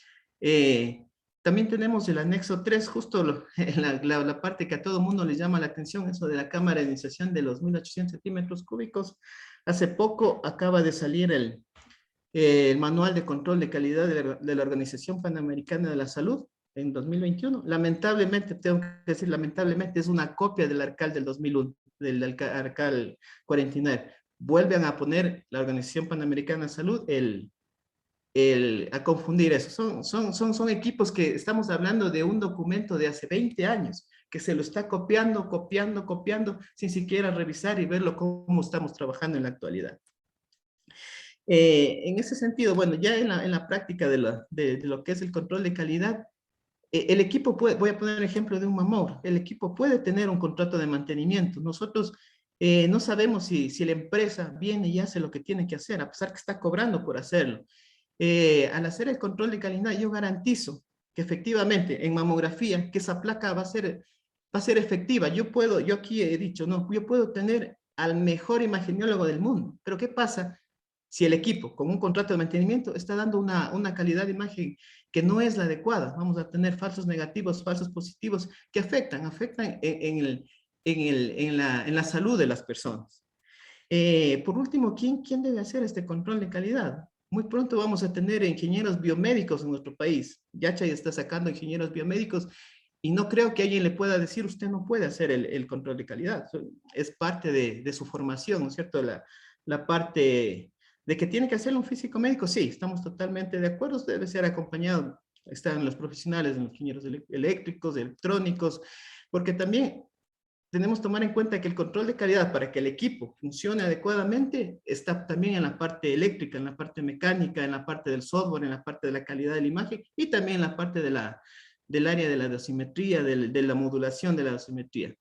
También tenemos el anexo 3, justo la parte que a todo mundo le llama la atención, eso de la cámara de iniciación de los 1800 centímetros cúbicos. Hace poco acaba de salir el manual de control de calidad de la Organización Panamericana de la Salud en 2021. Lamentablemente, tengo que decir, lamentablemente es una copia del ARCAL del 2001, del ARCAL 49. Vuelven a poner la Organización Panamericana de Salud a confundir eso. Son equipos que estamos hablando de un documento de hace 20 años, que se lo está copiando, sin siquiera revisar y verlo cómo estamos trabajando en la actualidad. En ese sentido, bueno, ya en la práctica de lo que es el control de calidad, el equipo puede, voy a poner el ejemplo de un mamógrafo, el equipo puede tener un contrato de mantenimiento. Nosotros no sabemos si la empresa viene y hace lo que tiene que hacer, a pesar que está cobrando por hacerlo. Al hacer el control de calidad, yo garantizo que efectivamente en mamografía, que esa placa va a ser efectiva. Yo aquí he dicho, no, yo puedo tener al mejor imagenólogo del mundo, pero ¿qué pasa si el equipo con un contrato de mantenimiento está dando una calidad de imagen que no es la adecuada? Vamos a tener falsos negativos, falsos positivos que afectan en la salud de las personas. Por último, ¿quién debe hacer este control de calidad? Muy pronto vamos a tener ingenieros biomédicos en nuestro país. Yachay está sacando ingenieros biomédicos y no creo que alguien le pueda decir, usted no puede hacer el control de calidad. Es parte de su formación, ¿no es cierto? La parte de que tiene que hacerlo un físico médico, sí, estamos totalmente de acuerdo, debe ser acompañado. Están los profesionales, los ingenieros eléctricos, electrónicos, porque también tenemos que tomar en cuenta que el control de calidad para que el equipo funcione adecuadamente está también en la parte eléctrica, en la parte mecánica, en la parte del software, en la parte de la calidad de la imagen y también en la parte del área de la dosimetría, de la modulación de la dosimetría.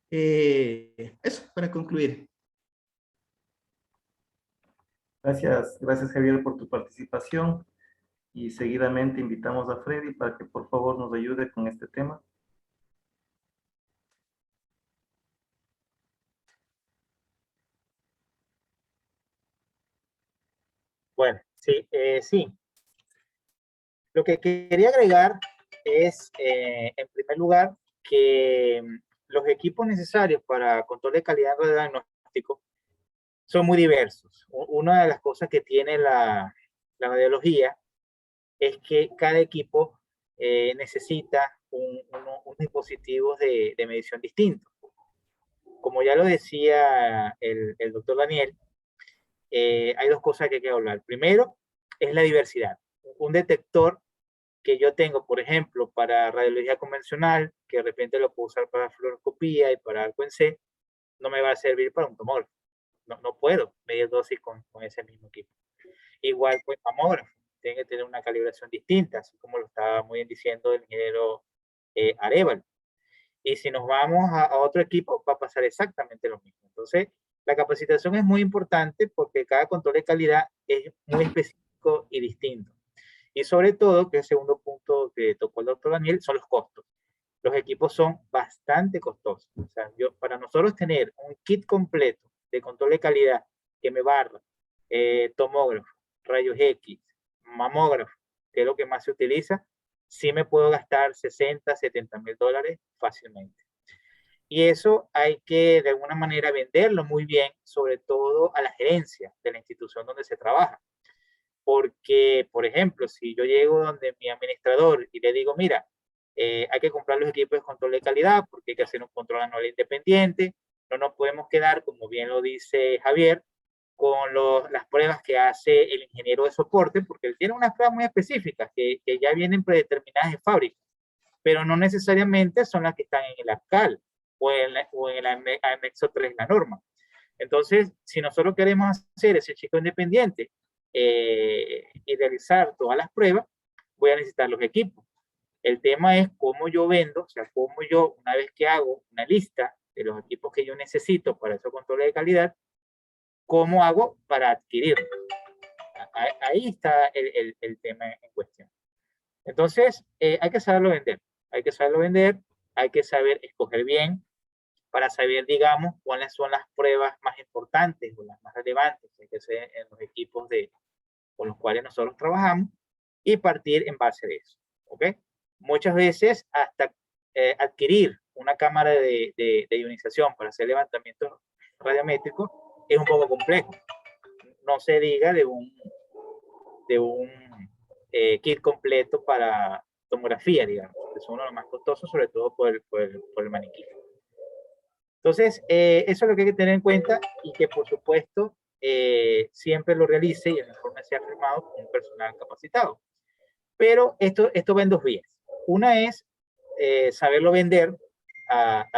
Eso, para concluir. Gracias Javier por tu participación y seguidamente invitamos a Freddy para que por favor nos ayude con este tema. Bueno, sí, sí. Lo que quería agregar es, en primer lugar, que los equipos necesarios para control de calidad de diagnóstico son muy diversos. Una de las cosas que tiene la radiología es que cada equipo necesita unos dispositivos de medición distintos. Como ya lo decía el doctor Daniel, hay dos cosas que hay que hablar. Primero, es la diversidad. Un detector que yo tengo, por ejemplo, para radiología convencional, que de repente lo puedo usar para fluoroscopía y para algo en C, no me va a servir para un tomógrafo. No puedo medir dosis con ese mismo equipo. Igual, pues, mamógrafo. Tiene que tener una calibración distinta, así como lo estaba muy bien diciendo el ingeniero Arevalo. Y si nos vamos a otro equipo, va a pasar exactamente lo mismo. Entonces, la capacitación es muy importante porque cada control de calidad es muy específico y distinto. Y sobre todo, que es el segundo punto que tocó el doctor Daniel, son los costos. Los equipos son bastante costosos. O sea, para nosotros tener un kit completo de control de calidad que me barra tomógrafo, rayos X, mamógrafo, que es lo que más se utiliza, sí me puedo gastar 60, 70 mil dólares fácilmente. Y eso hay que de alguna manera venderlo muy bien, sobre todo a la gerencia de la institución donde se trabaja. Porque, por ejemplo, si yo llego donde mi administrador y le digo, mira, hay que comprar los equipos de control de calidad porque hay que hacer un control anual independiente, no nos podemos quedar, como bien lo dice Javier, con las pruebas que hace el ingeniero de soporte, porque él tiene unas pruebas muy específicas que ya vienen predeterminadas de fábrica, pero no necesariamente son las que están en el APCAL o en el anexo 3 de la norma. Entonces, si nosotros queremos hacer ese chico independiente y realizar todas las pruebas, voy a necesitar los equipos. El tema es cómo yo vendo, o sea, cómo yo, una vez que hago una lista de los equipos que yo necesito para esos controles de calidad, cómo hago para adquirirlos. Ahí está el tema en cuestión. Entonces, hay que saberlo vender. Hay que saberlo vender, hay que saber escoger bien para saber, digamos, cuáles son las pruebas más importantes o las más relevantes que hay que hacer en los equipos con los cuales nosotros trabajamos y partir en base de eso. ¿ok? Muchas veces hasta adquirir una cámara de ionización para hacer levantamientos radiométricos es un poco complejo. No se diga de un kit completo para tomografía, digamos, que son uno de los más costosos, sobre todo por el maniquí. Entonces, eso es lo que hay que tener en cuenta y que, por supuesto, siempre lo realice y el informe sea firmado con un personal capacitado. Pero esto va en dos vías. Una es saberlo vender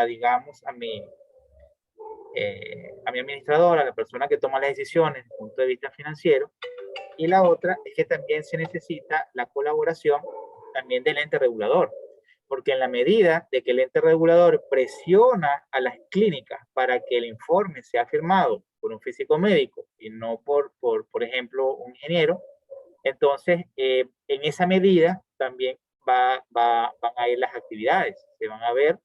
digamos, a mi administrador, a la persona que toma las decisiones desde el punto de vista financiero. Y la otra es que también se necesita la colaboración también del ente regulador, porque en la medida de que el ente regulador presiona a las clínicas para que el informe sea firmado por un físico médico y no por ejemplo, un ingeniero, entonces en esa medida también van a ir las actividades, se van a ver,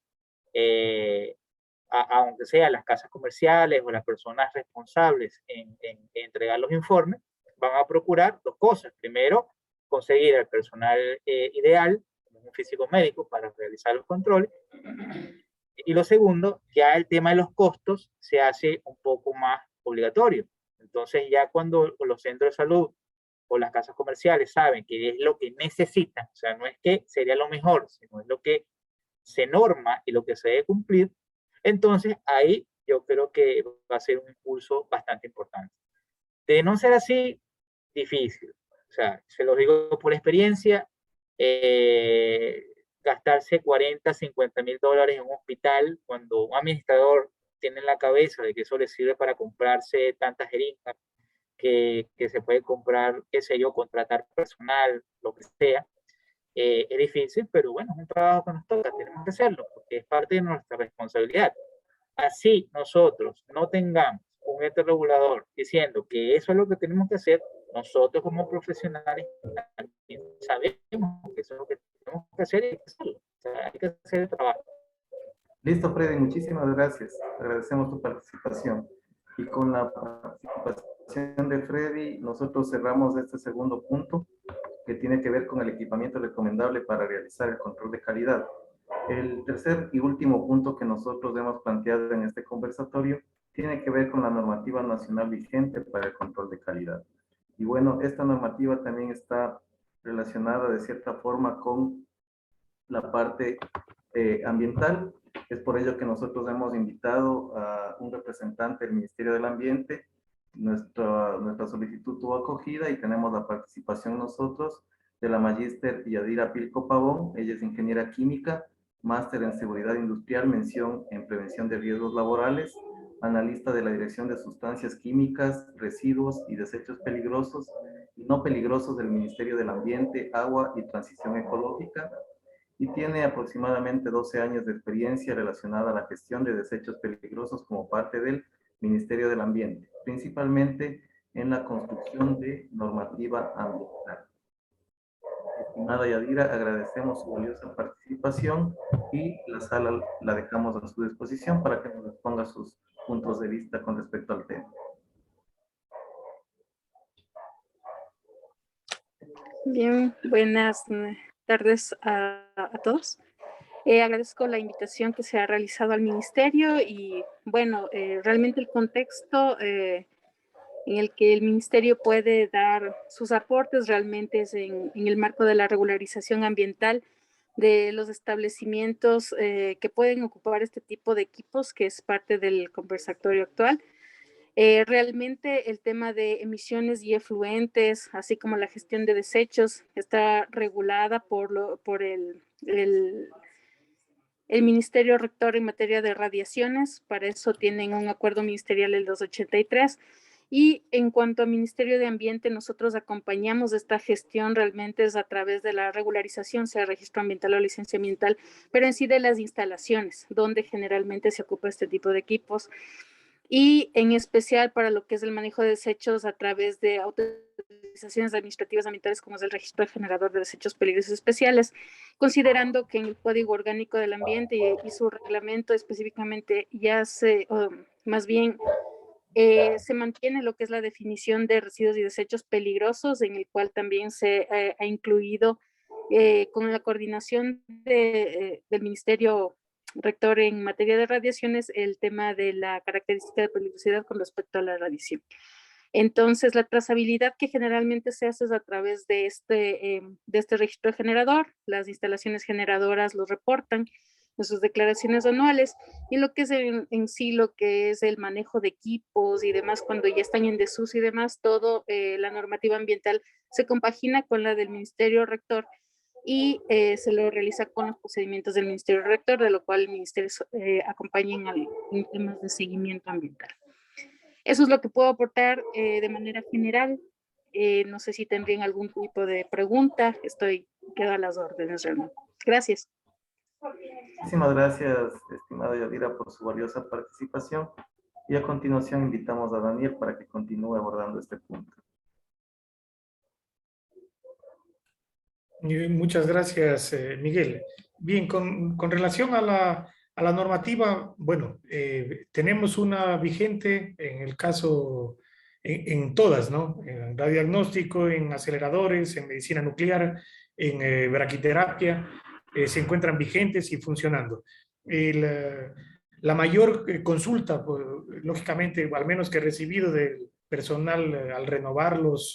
aunque sea las casas comerciales o las personas responsables en entregar los informes, van a procurar dos cosas. Primero, conseguir el personal ideal, como un físico médico, para realizar los controles. Y lo segundo, ya el tema de los costos se hace un poco más obligatorio. Entonces, ya cuando los centros de salud o las casas comerciales saben que es lo que necesitan, o sea, no es que sería lo mejor, sino es lo que se norma y lo que se debe cumplir, entonces ahí yo creo que va a ser un impulso bastante importante. De no ser así, difícil. O sea, se los digo por experiencia, gastarse 40, 50 mil dólares en un hospital cuando un administrador tiene en la cabeza de que eso le sirve para comprarse tantas jeringas, que se puede comprar, qué sé yo, contratar personal, lo que sea, es difícil, pero bueno, es un trabajo que nos toca, tenemos que hacerlo, porque es parte de nuestra responsabilidad. Así nosotros no tengamos un ente regulador diciendo que eso es lo que tenemos que hacer, nosotros como profesionales también sabemos que eso es lo que tenemos que hacer y hay que hacerlo. O sea, hay que hacer el trabajo. Listo, Freddy, muchísimas gracias. Agradecemos tu participación. Y con la participación de Freddy, nosotros cerramos este segundo punto que tiene que ver con el equipamiento recomendable para realizar el control de calidad. El tercer y último punto que nosotros hemos planteado en este conversatorio tiene que ver con la normativa nacional vigente para el control de calidad. Y bueno, esta normativa también está relacionada de cierta forma con la parte ambiental. Es por ello que nosotros hemos invitado a un representante del Ministerio del Ambiente. Nuestra solicitud tuvo acogida y tenemos la participación nosotros de la magíster Yadira Pilco Pavón. Ella es ingeniera química, máster en seguridad industrial, mención en prevención de riesgos laborales, analista de la Dirección de Sustancias Químicas, Residuos y Desechos Peligrosos y No Peligrosos del Ministerio del Ambiente, Agua y Transición Ecológica, y tiene aproximadamente 12 años de experiencia relacionada a la gestión de desechos peligrosos como parte del Ministerio del Ambiente, principalmente en la construcción de normativa ambiental. Estimada Yadira, agradecemos su valiosa participación y la sala la dejamos a su disposición para que nos exponga sus puntos de vista con respecto al tema. Bien, buenas tardes a todos. Agradezco la invitación que se ha realizado al Ministerio y, bueno, realmente el contexto en el que el Ministerio puede dar sus aportes realmente es en el marco de la regularización ambiental de los establecimientos que pueden ocupar este tipo de equipos, que es parte del conversatorio actual. Realmente el tema de emisiones y efluentes, así como la gestión de desechos, está regulada por el Ministerio Rector en materia de radiaciones. Para eso tienen un acuerdo ministerial el 283. Y en cuanto al Ministerio de Ambiente, nosotros acompañamos esta gestión realmente es a través de la regularización, sea registro ambiental o licencia ambiental, pero en sí de las instalaciones, donde generalmente se ocupa este tipo de equipos. Y en especial para lo que es el manejo de desechos a través de autorizaciones administrativas ambientales, como es el registro generador de desechos peligrosos especiales, considerando que en el Código Orgánico del Ambiente y su reglamento específicamente ya más bien se mantiene lo que es la definición de residuos y desechos peligrosos, en el cual también se ha incluido con la coordinación del Ministerio Rector en materia de radiaciones, el tema de la característica de peligrosidad con respecto a la radiación. Entonces, la trazabilidad que generalmente se hace es a través de este registro generador. Las instalaciones generadoras lo reportan en sus declaraciones anuales, y lo que es en sí lo que es el manejo de equipos y demás, cuando ya están en desuso y demás, todo la normativa ambiental se compagina con la del Ministerio Rector y se lo realiza con los procedimientos del Ministerio Rector, de lo cual el Ministerio acompaña en temas de seguimiento ambiental. Eso es lo que puedo aportar de manera general. No sé si tendrían algún tipo de pregunta. Quedo a las órdenes realmente. Gracias. Muchísimas gracias, estimada Yadira, por su valiosa participación. Y a continuación invitamos a Daniel para que continúe abordando este punto. Muchas gracias, Miguel. Bien, con relación a la normativa, bueno, tenemos una vigente en el caso, en todas, ¿no? En radiodiagnóstico, en aceleradores, en medicina nuclear, en braquiterapia, se encuentran vigentes y funcionando. La mayor consulta, pues, lógicamente, al menos que he recibido del personal al renovar los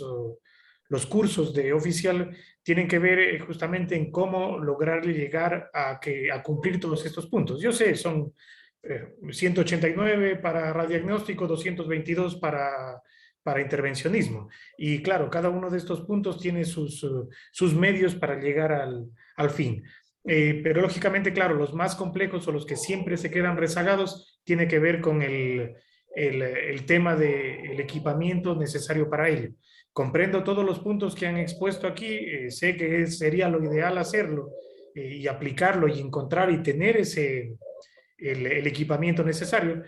cursos de oficial, tienen que ver justamente en cómo lograr llegar a cumplir todos estos puntos. Yo sé, son 189 para radiodiagnóstico, 222 para intervencionismo. Y claro, cada uno de estos puntos tiene sus medios para llegar al fin. Pero lógicamente, claro, los más complejos o los que siempre se quedan rezagados tiene que ver con el tema del equipamiento necesario para ello. Comprendo todos los puntos que han expuesto aquí, sé que sería lo ideal hacerlo y aplicarlo y encontrar y tener el equipamiento necesario,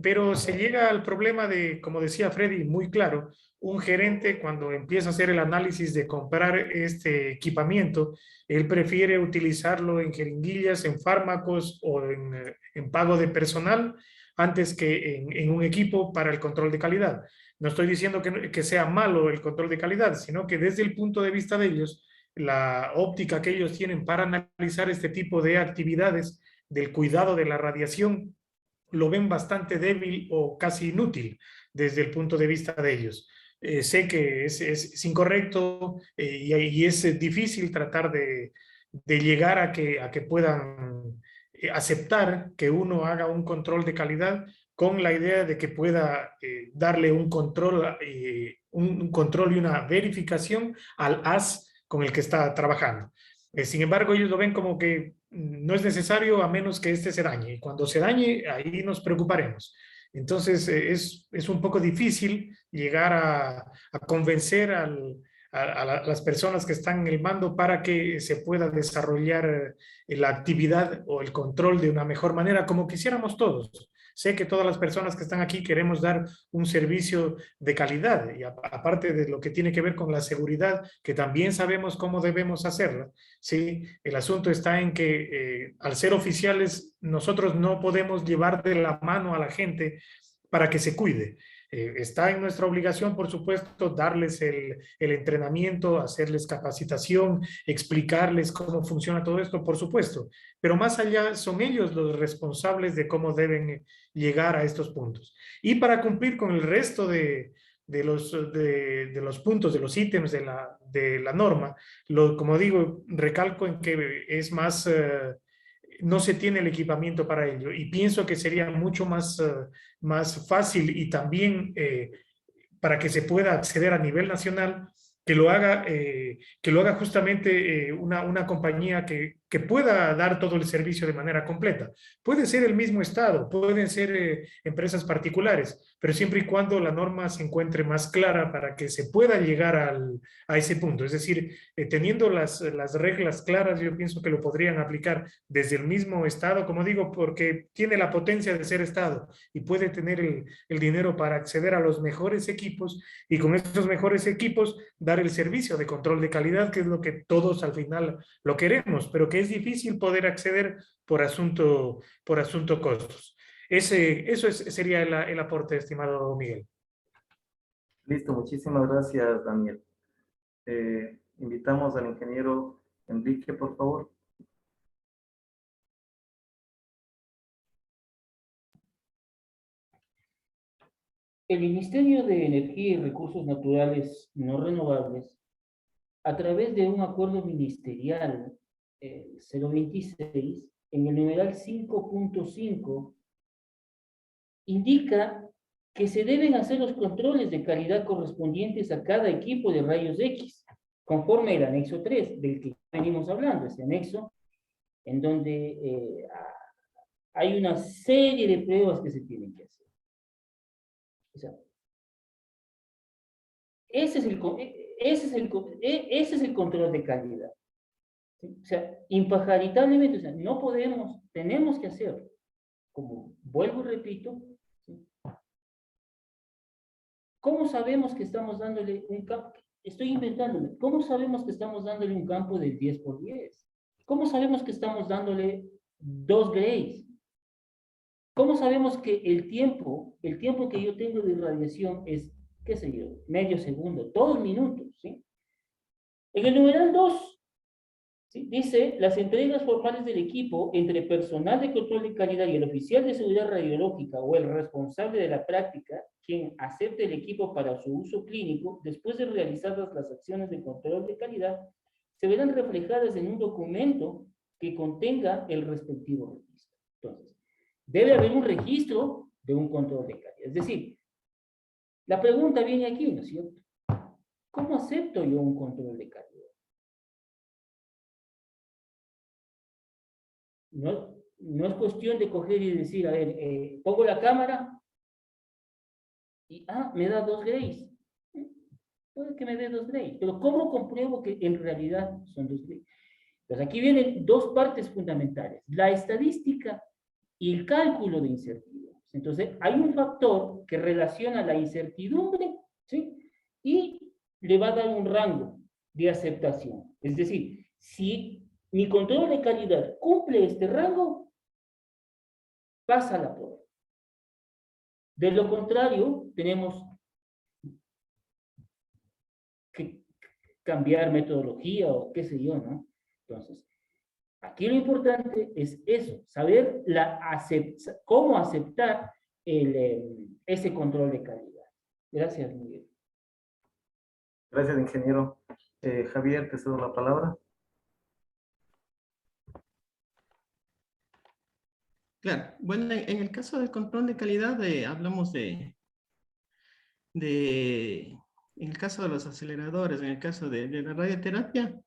pero se llega al problema de, como decía Freddy, muy claro, un gerente cuando empieza a hacer el análisis de comprar este equipamiento, él prefiere utilizarlo en jeringuillas, en fármacos o en pago de personal antes que en un equipo para el control de calidad. No estoy diciendo que sea malo el control de calidad, sino que desde el punto de vista de ellos, la óptica que ellos tienen para analizar este tipo de actividades del cuidado de la radiación, lo ven bastante débil o casi inútil desde el punto de vista de ellos. Sé que es incorrecto y es difícil tratar de llegar a que puedan aceptar que uno haga un control de calidad con la idea de que pueda darle un control y una verificación al as con el que está trabajando. Sin embargo, ellos lo ven como que no es necesario a menos que este se dañe. Y cuando se dañe, ahí nos preocuparemos. Entonces, es un poco difícil llegar a convencer a las personas que están en el mando para que se pueda desarrollar la actividad o el control de una mejor manera, como quisiéramos todos. Sé que todas las personas que están aquí queremos dar un servicio de calidad y aparte de lo que tiene que ver con la seguridad, que también sabemos cómo debemos hacerla, ¿sí? El asunto está en que al ser oficiales nosotros no podemos llevar de la mano a la gente para que se cuide. Está en nuestra obligación, por supuesto, darles el entrenamiento, hacerles capacitación, explicarles cómo funciona todo esto, por supuesto. Pero más allá, son ellos los responsables de cómo deben llegar a estos puntos. Y para cumplir con el resto de los puntos, de los ítems de la norma, como digo, recalco en que es más... no se tiene el equipamiento para ello y pienso que sería mucho más fácil y también para que se pueda acceder a nivel nacional, que lo haga justamente una compañía que pueda dar todo el servicio de manera completa. Puede ser el mismo Estado, pueden ser empresas particulares, pero siempre y cuando la norma se encuentre más clara para que se pueda llegar a ese punto. Es decir, teniendo las reglas claras, yo pienso que lo podrían aplicar desde el mismo Estado, como digo, porque tiene la potencia de ser Estado y puede tener el dinero para acceder a los mejores equipos y con estos mejores equipos dar el servicio de control de calidad, que es lo que todos al final lo queremos, pero que es difícil poder acceder por asunto costos. Sería el aporte, estimado Miguel. Listo, muchísimas gracias, Daniel. Invitamos al ingeniero Enrique, por favor. El Ministerio de Energía y Recursos Naturales No Renovables, a través de un acuerdo ministerial 026, en el numeral 5.5, indica que se deben hacer los controles de calidad correspondientes a cada equipo de rayos X, conforme el anexo 3, del que venimos hablando, ese anexo, en donde hay una serie de pruebas que se tienen que hacer. O sea, ese es el control de calidad. ¿Sí? O sea, impajaritablemente, o sea, no podemos, tenemos que hacerlo. Como vuelvo y repito, ¿sí? ¿Cómo sabemos que estamos dándole un campo? Estoy inventándome. ¿Cómo sabemos que estamos dándole un campo de 10 por 10? ¿Cómo sabemos que estamos dándole 2 grays? ¿Cómo sabemos que el tiempo que yo tengo de irradiación es, qué sé yo, medio segundo, 2 minutos, ¿sí? En el numeral 2, ¿sí?, dice, las entregas formales del equipo entre personal de control de calidad y el oficial de seguridad radiológica o el responsable de la práctica, quien acepte el equipo para su uso clínico, después de realizadas las acciones de control de calidad, se verán reflejadas en un documento que contenga el respectivo registro. Entonces, debe haber un registro de un control de calidad. Es decir, la pregunta viene aquí, ¿no es cierto? ¿Cómo acepto yo un control de calidad? No es cuestión de coger y decir, a ver, pongo la cámara y, me da 2 grays. Puede que me dé 2 grays, pero ¿cómo compruebo que en realidad son 2 grays? Pues aquí vienen 2 partes fundamentales, la estadística y el cálculo de incertidumbre. Entonces, hay un factor que relaciona la incertidumbre, ¿sí?, y le va a dar un rango de aceptación. Es decir, si mi control de calidad cumple este rango, pasa la prueba. De lo contrario, tenemos que cambiar metodología o qué sé yo, ¿no? Entonces, aquí lo importante es eso, saber cómo aceptar ese control de calidad. Gracias, Miguel. Gracias, ingeniero. Javier, te cedo la palabra. Claro, bueno, en el caso del control de calidad, hablamos en el caso de los aceleradores, en el caso de la radioterapia,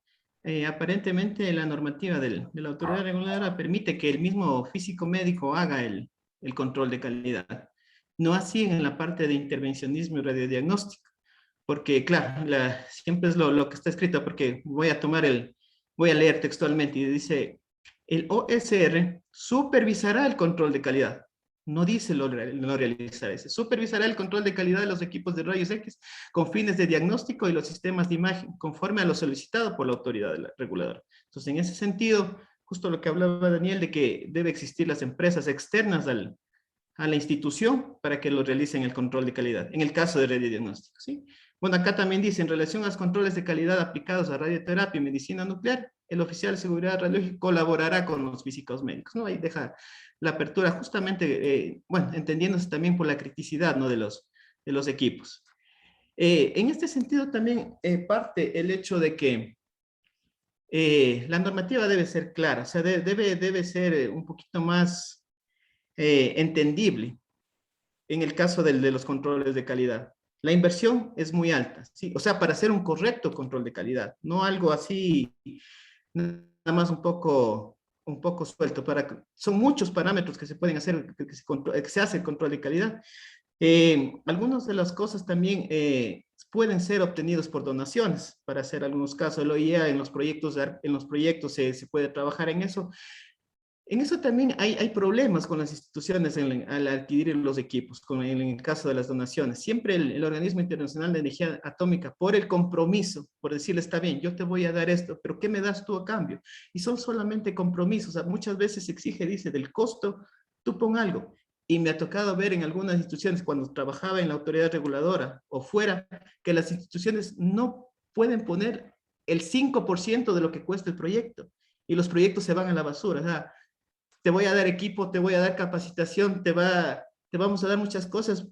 aparentemente la normativa de la autoridad reguladora permite que el mismo físico médico haga el control de calidad. No así en la parte de intervencionismo y radiodiagnóstico, porque claro, siempre es lo que está escrito, porque voy a leer textualmente y dice, el OSR supervisará el control de calidad. No dice lo realizará, supervisará el control de calidad de los equipos de rayos X con fines de diagnóstico y los sistemas de imagen, conforme a lo solicitado por la autoridad reguladora. Entonces, en ese sentido, justo lo que hablaba Daniel, de que debe existir las empresas externas a la institución para que lo realicen el control de calidad, en el caso de radiodiagnóstico, ¿sí? Bueno, acá también dice, en relación a los controles de calidad aplicados a radioterapia y medicina nuclear, el oficial de seguridad radiológica colaborará con los físicos médicos, ¿no? Ahí deja la apertura justamente, bueno, entendiéndose también por la criticidad, ¿no?, de los equipos. En este sentido también parte el hecho de que la normativa debe ser clara, o sea, debe ser un poquito más entendible en el caso de los controles de calidad. La inversión es muy alta, ¿sí? O sea, para hacer un correcto control de calidad, no algo así, nada más un poco suelto. Son muchos parámetros que se pueden hacer, que se hace el control de calidad. Algunas de las cosas también pueden ser obtenidos por donaciones, para hacer algunos casos. El OIEA en los proyectos se puede trabajar en eso. En eso también hay problemas con las instituciones al adquirir los equipos, en el caso de las donaciones. Siempre el Organismo Internacional de Energía Atómica, por el compromiso, por decirle, está bien, yo te voy a dar esto, pero ¿qué me das tú a cambio? Y son solamente compromisos. O sea, muchas veces se exige, dice, del costo, tú pon algo. Y me ha tocado ver en algunas instituciones, cuando trabajaba en la autoridad reguladora o fuera, que las instituciones no pueden poner el 5% de lo que cuesta el proyecto. Y los proyectos se van a la basura. O sea, te voy a dar equipo, te voy a dar capacitación, te vamos a dar muchas cosas,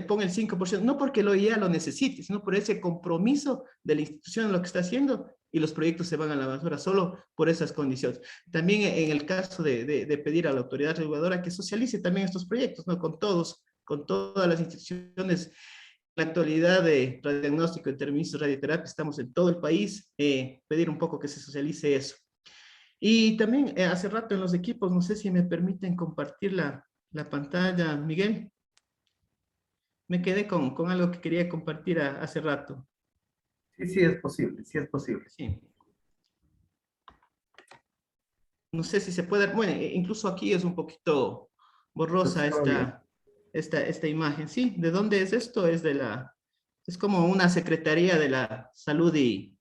pon el 5%, no porque lo ya lo necesites, sino por ese compromiso de la institución en lo que está haciendo, y los proyectos se van a la basura solo por esas condiciones. También en el caso de pedir a la autoridad reguladora que socialice también estos proyectos, ¿no? Con todas las instituciones. En la actualidad de radiodiagnóstico y terminismo de radioterapia estamos en todo el país, pedir un poco que se socialice eso. Y también hace rato en los equipos, no sé si me permiten compartir la pantalla, Miguel. Me quedé con algo que quería compartir hace rato. Sí, sí es posible, sí es posible. Sí. No sé si se puede, bueno, incluso aquí es un poquito borrosa esta imagen. Sí, ¿de dónde es esto? Es como una secretaría de la salud y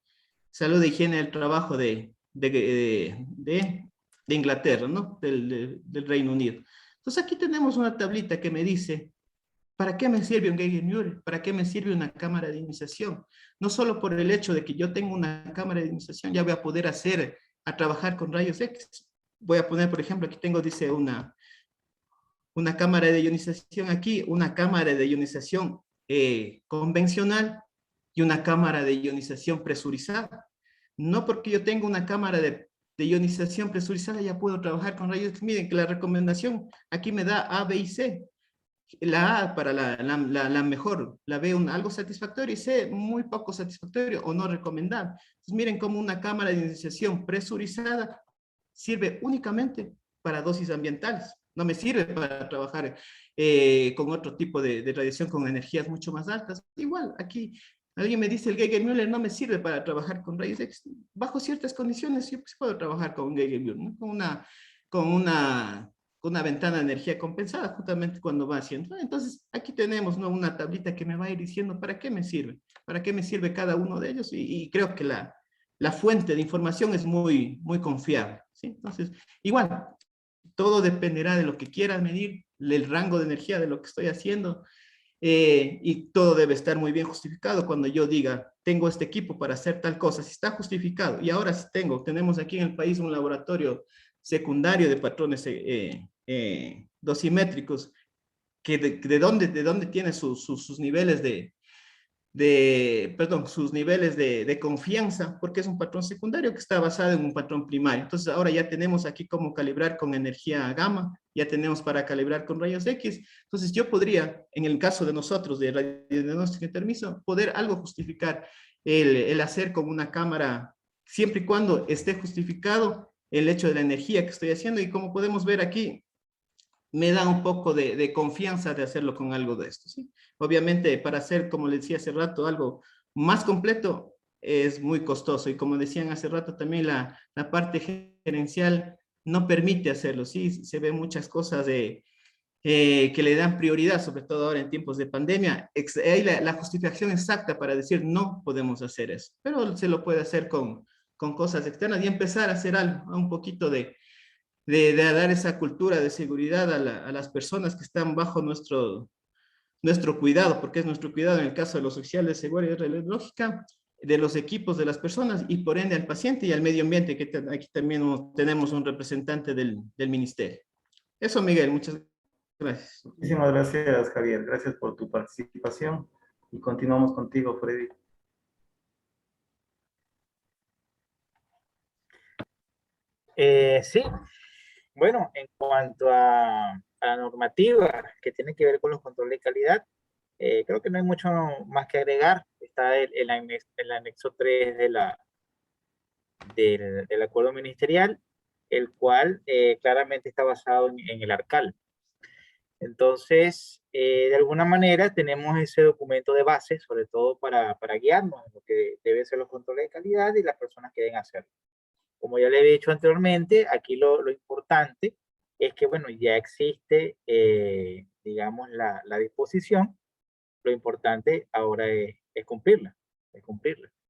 higiene del trabajo de Inglaterra, ¿no? Del Reino Unido. Entonces aquí tenemos una tablita que me dice, ¿para qué me sirve un Geiger-Müller? ¿Para qué me sirve una cámara de ionización? No solo por el hecho de que yo tengo una cámara de ionización, ya voy a poder a trabajar con rayos X. Voy a poner, por ejemplo, aquí tengo, dice, una cámara de ionización aquí, una cámara de ionización convencional y una cámara de ionización presurizada. No porque yo tenga una cámara de ionización presurizada ya puedo trabajar con rayos X. Miren que la recomendación aquí me da A, B y C. La A para la mejor, la B algo satisfactorio y C muy poco satisfactorio o no recomendable. Entonces miren cómo una cámara de ionización presurizada sirve únicamente para dosis ambientales. No me sirve para trabajar con otro tipo de radiación con energías mucho más altas. Igual, aquí alguien me dice el Geiger-Müller no me sirve para trabajar con rayos X. Bajo ciertas condiciones sí puedo trabajar con un Geiger-Müller, ¿no? Con una ventana de energía compensada justamente cuando va haciendo. Entonces, aquí tenemos, ¿no? Una tablita que me va a ir diciendo para qué me sirve cada uno de ellos y creo que la fuente de información es muy, muy confiable, ¿sí? Entonces, igual, todo dependerá de lo que quieras medir, el rango de energía de lo que estoy haciendo, y todo debe estar muy bien justificado. Cuando yo diga, tengo este equipo para hacer tal cosa, si está justificado, y ahora sí tenemos aquí en el país un laboratorio secundario de patrones dosimétricos, que de dónde tiene sus niveles sus niveles de confianza, porque es un patrón secundario que está basado en un patrón primario. Entonces ahora ya tenemos aquí cómo calibrar con energía gamma, ya tenemos para calibrar con rayos X. Entonces yo podría, en el caso de nosotros de radiodiagnóstico intermiso, poder algo justificar el hacer con una cámara, siempre y cuando esté justificado el hecho de la energía que estoy haciendo. Y como podemos ver aquí, me da un poco de confianza de hacerlo con algo de esto, ¿sí? Obviamente, para hacer, como les decía hace rato, algo más completo es muy costoso. Y como decían hace rato, también la parte gerencial no permite hacerlo, ¿sí? Se ven muchas cosas que le dan prioridad, sobre todo ahora en tiempos de pandemia. Hay la justificación exacta para decir no podemos hacer eso, pero se lo puede hacer con cosas externas y empezar a hacer algo, un poquito de dar esa cultura de seguridad a las personas que están bajo nuestro cuidado, porque es nuestro cuidado en el caso de los oficiales de seguridad radiológica, de los equipos de las personas y por ende al paciente y al medio ambiente, que aquí también tenemos un representante del ministerio. Eso, Miguel, muchas gracias. Muchísimas gracias, Javier. Gracias por tu participación. Y continuamos contigo, Freddy. Sí, bueno, en cuanto a la normativa que tiene que ver con los controles de calidad, creo que no hay mucho más que agregar. Está el anexo 3 del acuerdo ministerial, el cual claramente está basado en el ARCAL. Entonces, de alguna manera tenemos ese documento de base, sobre todo para guiarnos en lo que deben ser los controles de calidad y las personas que deben hacerlo. Como ya le he dicho anteriormente, aquí lo importante es que, bueno, ya existe, digamos, la disposición. Lo importante ahora es cumplirla,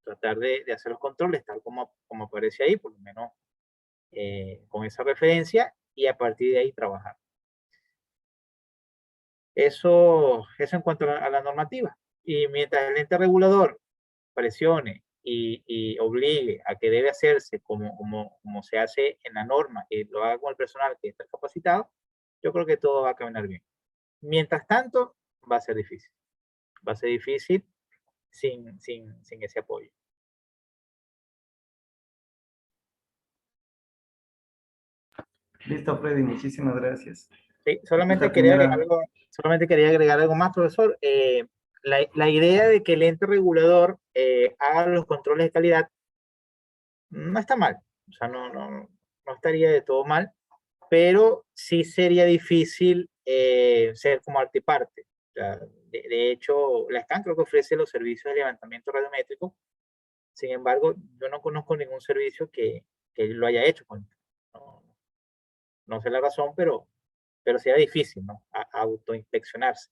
Tratar de hacer los controles tal como aparece ahí, por lo menos con esa referencia, y a partir de ahí trabajar. Eso en cuanto a la normativa. Y mientras el ente regulador presione y obligue a que debe hacerse como se hace en la norma, y lo haga con el personal que está capacitado, yo creo que todo va a caminar bien. Mientras tanto, va a ser difícil. Va a ser difícil sin ese apoyo. Listo, Freddy, muchísimas gracias. Sí, solamente Esta quería primera- agregar algo más, profesor. La idea de que el ente regulador haga los controles de calidad no está mal. O sea, no estaría de todo mal, pero sí sería difícil ser como arte y parte. O sea, de hecho, la SCAN creo que ofrece los servicios de levantamiento radiométrico. Sin embargo, yo no conozco ningún servicio que lo haya hecho. No sé la razón, pero sería difícil, ¿no? Autoinspeccionarse.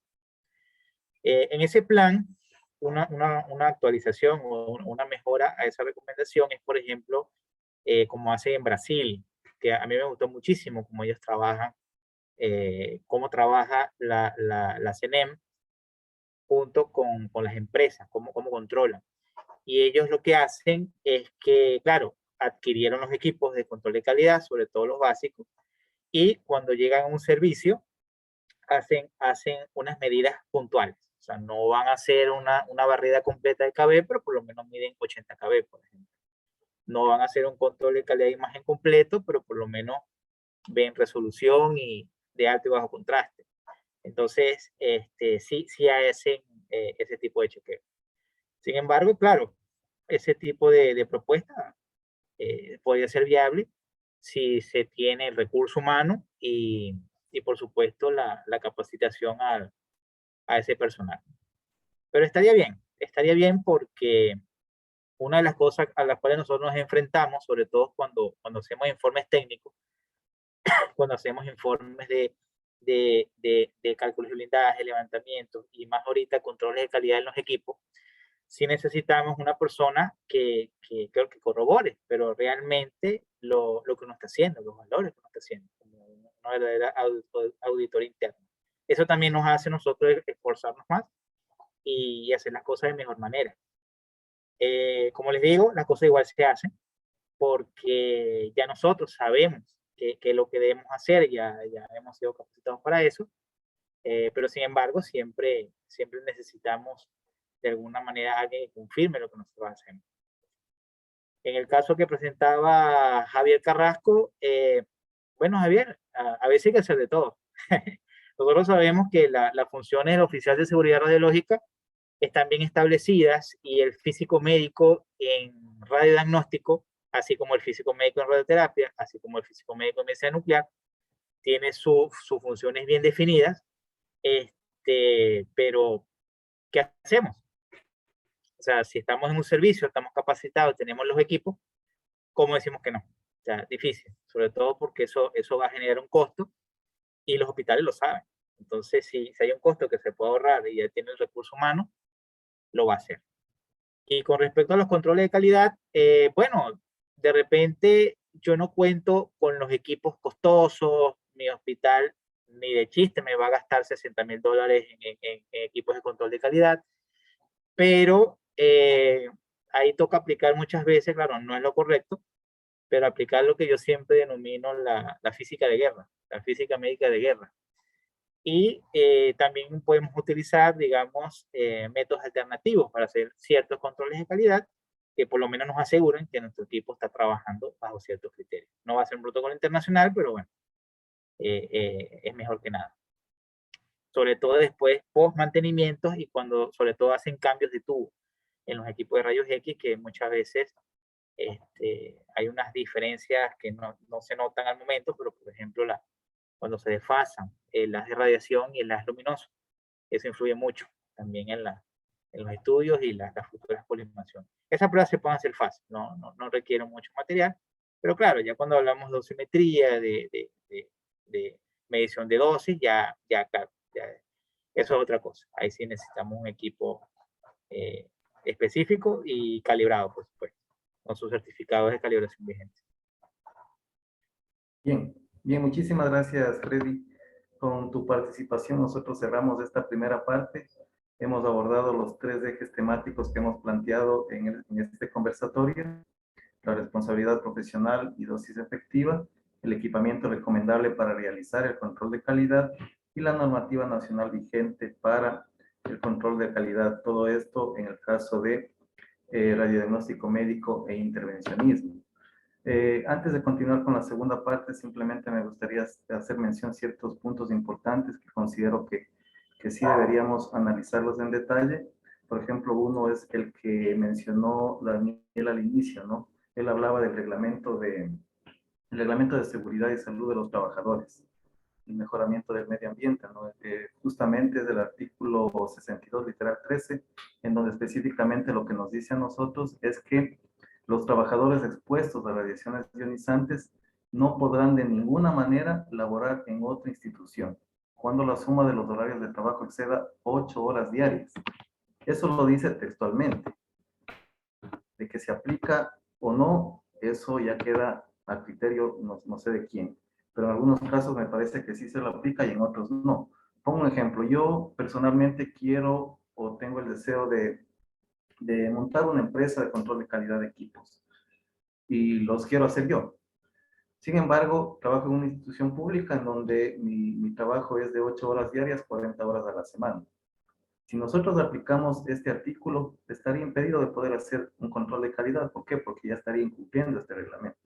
En ese plan, una actualización o una mejora a esa recomendación es, por ejemplo, como hacen en Brasil, que a mí me gustó muchísimo cómo ellos trabajan, cómo trabaja la CNEM junto con las empresas, cómo controlan. Y ellos lo que hacen es que, claro, adquirieron los equipos de control de calidad, sobre todo los básicos, y cuando llegan a un servicio, hacen unas medidas puntuales. O sea, no van a hacer una barrida completa de KB, pero por lo menos miden 80 KB, por ejemplo. No van a hacer un control de calidad de imagen completo, pero por lo menos ven resolución y de alto y bajo contraste. Entonces, sí hacen ese tipo de chequeo. Sin embargo, claro, ese tipo de propuesta podría ser viable si se tiene el recurso humano y por supuesto, la capacitación a ese personal. Pero estaría bien porque una de las cosas a las cuales nosotros nos enfrentamos, sobre todo cuando hacemos informes técnicos, cuando hacemos informes de cálculos de blindaje, levantamientos y más ahorita controles de calidad en los equipos, sí necesitamos una persona que corrobore, pero realmente lo que uno está haciendo, los valores que uno está haciendo, como una verdadera auditor interno. Eso también nos hace nosotros esforzarnos más y hacer las cosas de mejor manera. Como les digo, las cosas igual se hacen porque ya nosotros sabemos que lo que debemos hacer, ya hemos sido capacitados para eso, pero sin embargo siempre necesitamos de alguna manera alguien que confirme lo que nosotros hacemos. En el caso que presentaba Javier Carrasco, bueno, Javier, a veces hay que hacer de todo. Nosotros sabemos que las funciones del oficial de seguridad radiológica están bien establecidas y el físico médico en radiodiagnóstico, así como el físico médico en radioterapia, así como el físico médico en medicina nuclear, tiene sus funciones bien definidas, pero ¿qué hacemos? O sea, si estamos en un servicio, estamos capacitados, tenemos los equipos, ¿cómo decimos que no? O sea, difícil, sobre todo porque eso va a generar un costo y los hospitales lo saben. Entonces, si hay un costo que se puede ahorrar y ya tiene el recurso humano, lo va a hacer. Y con respecto a los controles de calidad, bueno, de repente yo no cuento con los equipos costosos, mi hospital ni de chiste me va a gastar $60,000 en equipos de control de calidad, pero ahí toca aplicar muchas veces, claro, no es lo correcto, pero aplicar lo que yo siempre denomino la física de guerra, la física médica de guerra. Y también podemos utilizar, digamos, métodos alternativos para hacer ciertos controles de calidad que por lo menos nos aseguren que nuestro equipo está trabajando bajo ciertos criterios. No va a ser un protocolo internacional, pero bueno, es mejor que nada. Sobre todo después, post mantenimientos y cuando sobre todo hacen cambios de tubo en los equipos de rayos X, que muchas veces hay unas diferencias que no se notan al momento, pero por ejemplo, cuando se desfasan el haz de radiación y el haz luminoso, eso influye mucho también en los estudios y las futuras colimaciones. Esas pruebas se pueden hacer fácil, no requieren mucho material, pero claro, ya cuando hablamos de dosimetría, de medición de dosis, ya claro, eso es otra cosa. Ahí sí necesitamos un equipo específico y calibrado, por supuesto, con sus certificados de calibración vigentes. Bien, muchísimas gracias, Freddy. Con tu participación nosotros cerramos esta primera parte. hemos abordado los 3 ejes temáticos que hemos planteado en este conversatorio: la responsabilidad profesional y dosis efectiva, el equipamiento recomendable para realizar el control de calidad y la normativa nacional vigente para el control de calidad. Todo esto en el caso de radiodiagnóstico médico e intervencionismo. Antes de continuar con la segunda parte, simplemente me gustaría hacer mención a ciertos puntos importantes que considero que sí deberíamos analizarlos en detalle. Por ejemplo, uno es el que mencionó Daniel al inicio, ¿no? Él hablaba del reglamento de seguridad y salud de los trabajadores, el mejoramiento del medio ambiente, ¿no? Justamente es del artículo 62, literal 13, en donde específicamente lo que nos dice a nosotros es que los trabajadores expuestos a radiaciones ionizantes no podrán de ninguna manera laborar en otra institución cuando la suma de los horarios de trabajo exceda 8 horas diarias. Eso lo dice textualmente. De que se aplica o no, eso ya queda a criterio, no sé de quién, pero en algunos casos me parece que sí se lo aplica y en otros no. Pongo un ejemplo: yo personalmente quiero o tengo el deseo de montar una empresa de control de calidad de equipos y los quiero hacer yo. Sin embargo, trabajo en una institución pública en donde mi trabajo es de 8 horas diarias, 40 horas a la semana. Si nosotros aplicamos este artículo, estaría impedido de poder hacer un control de calidad. ¿Por qué? Porque ya estaría incumpliendo este reglamento.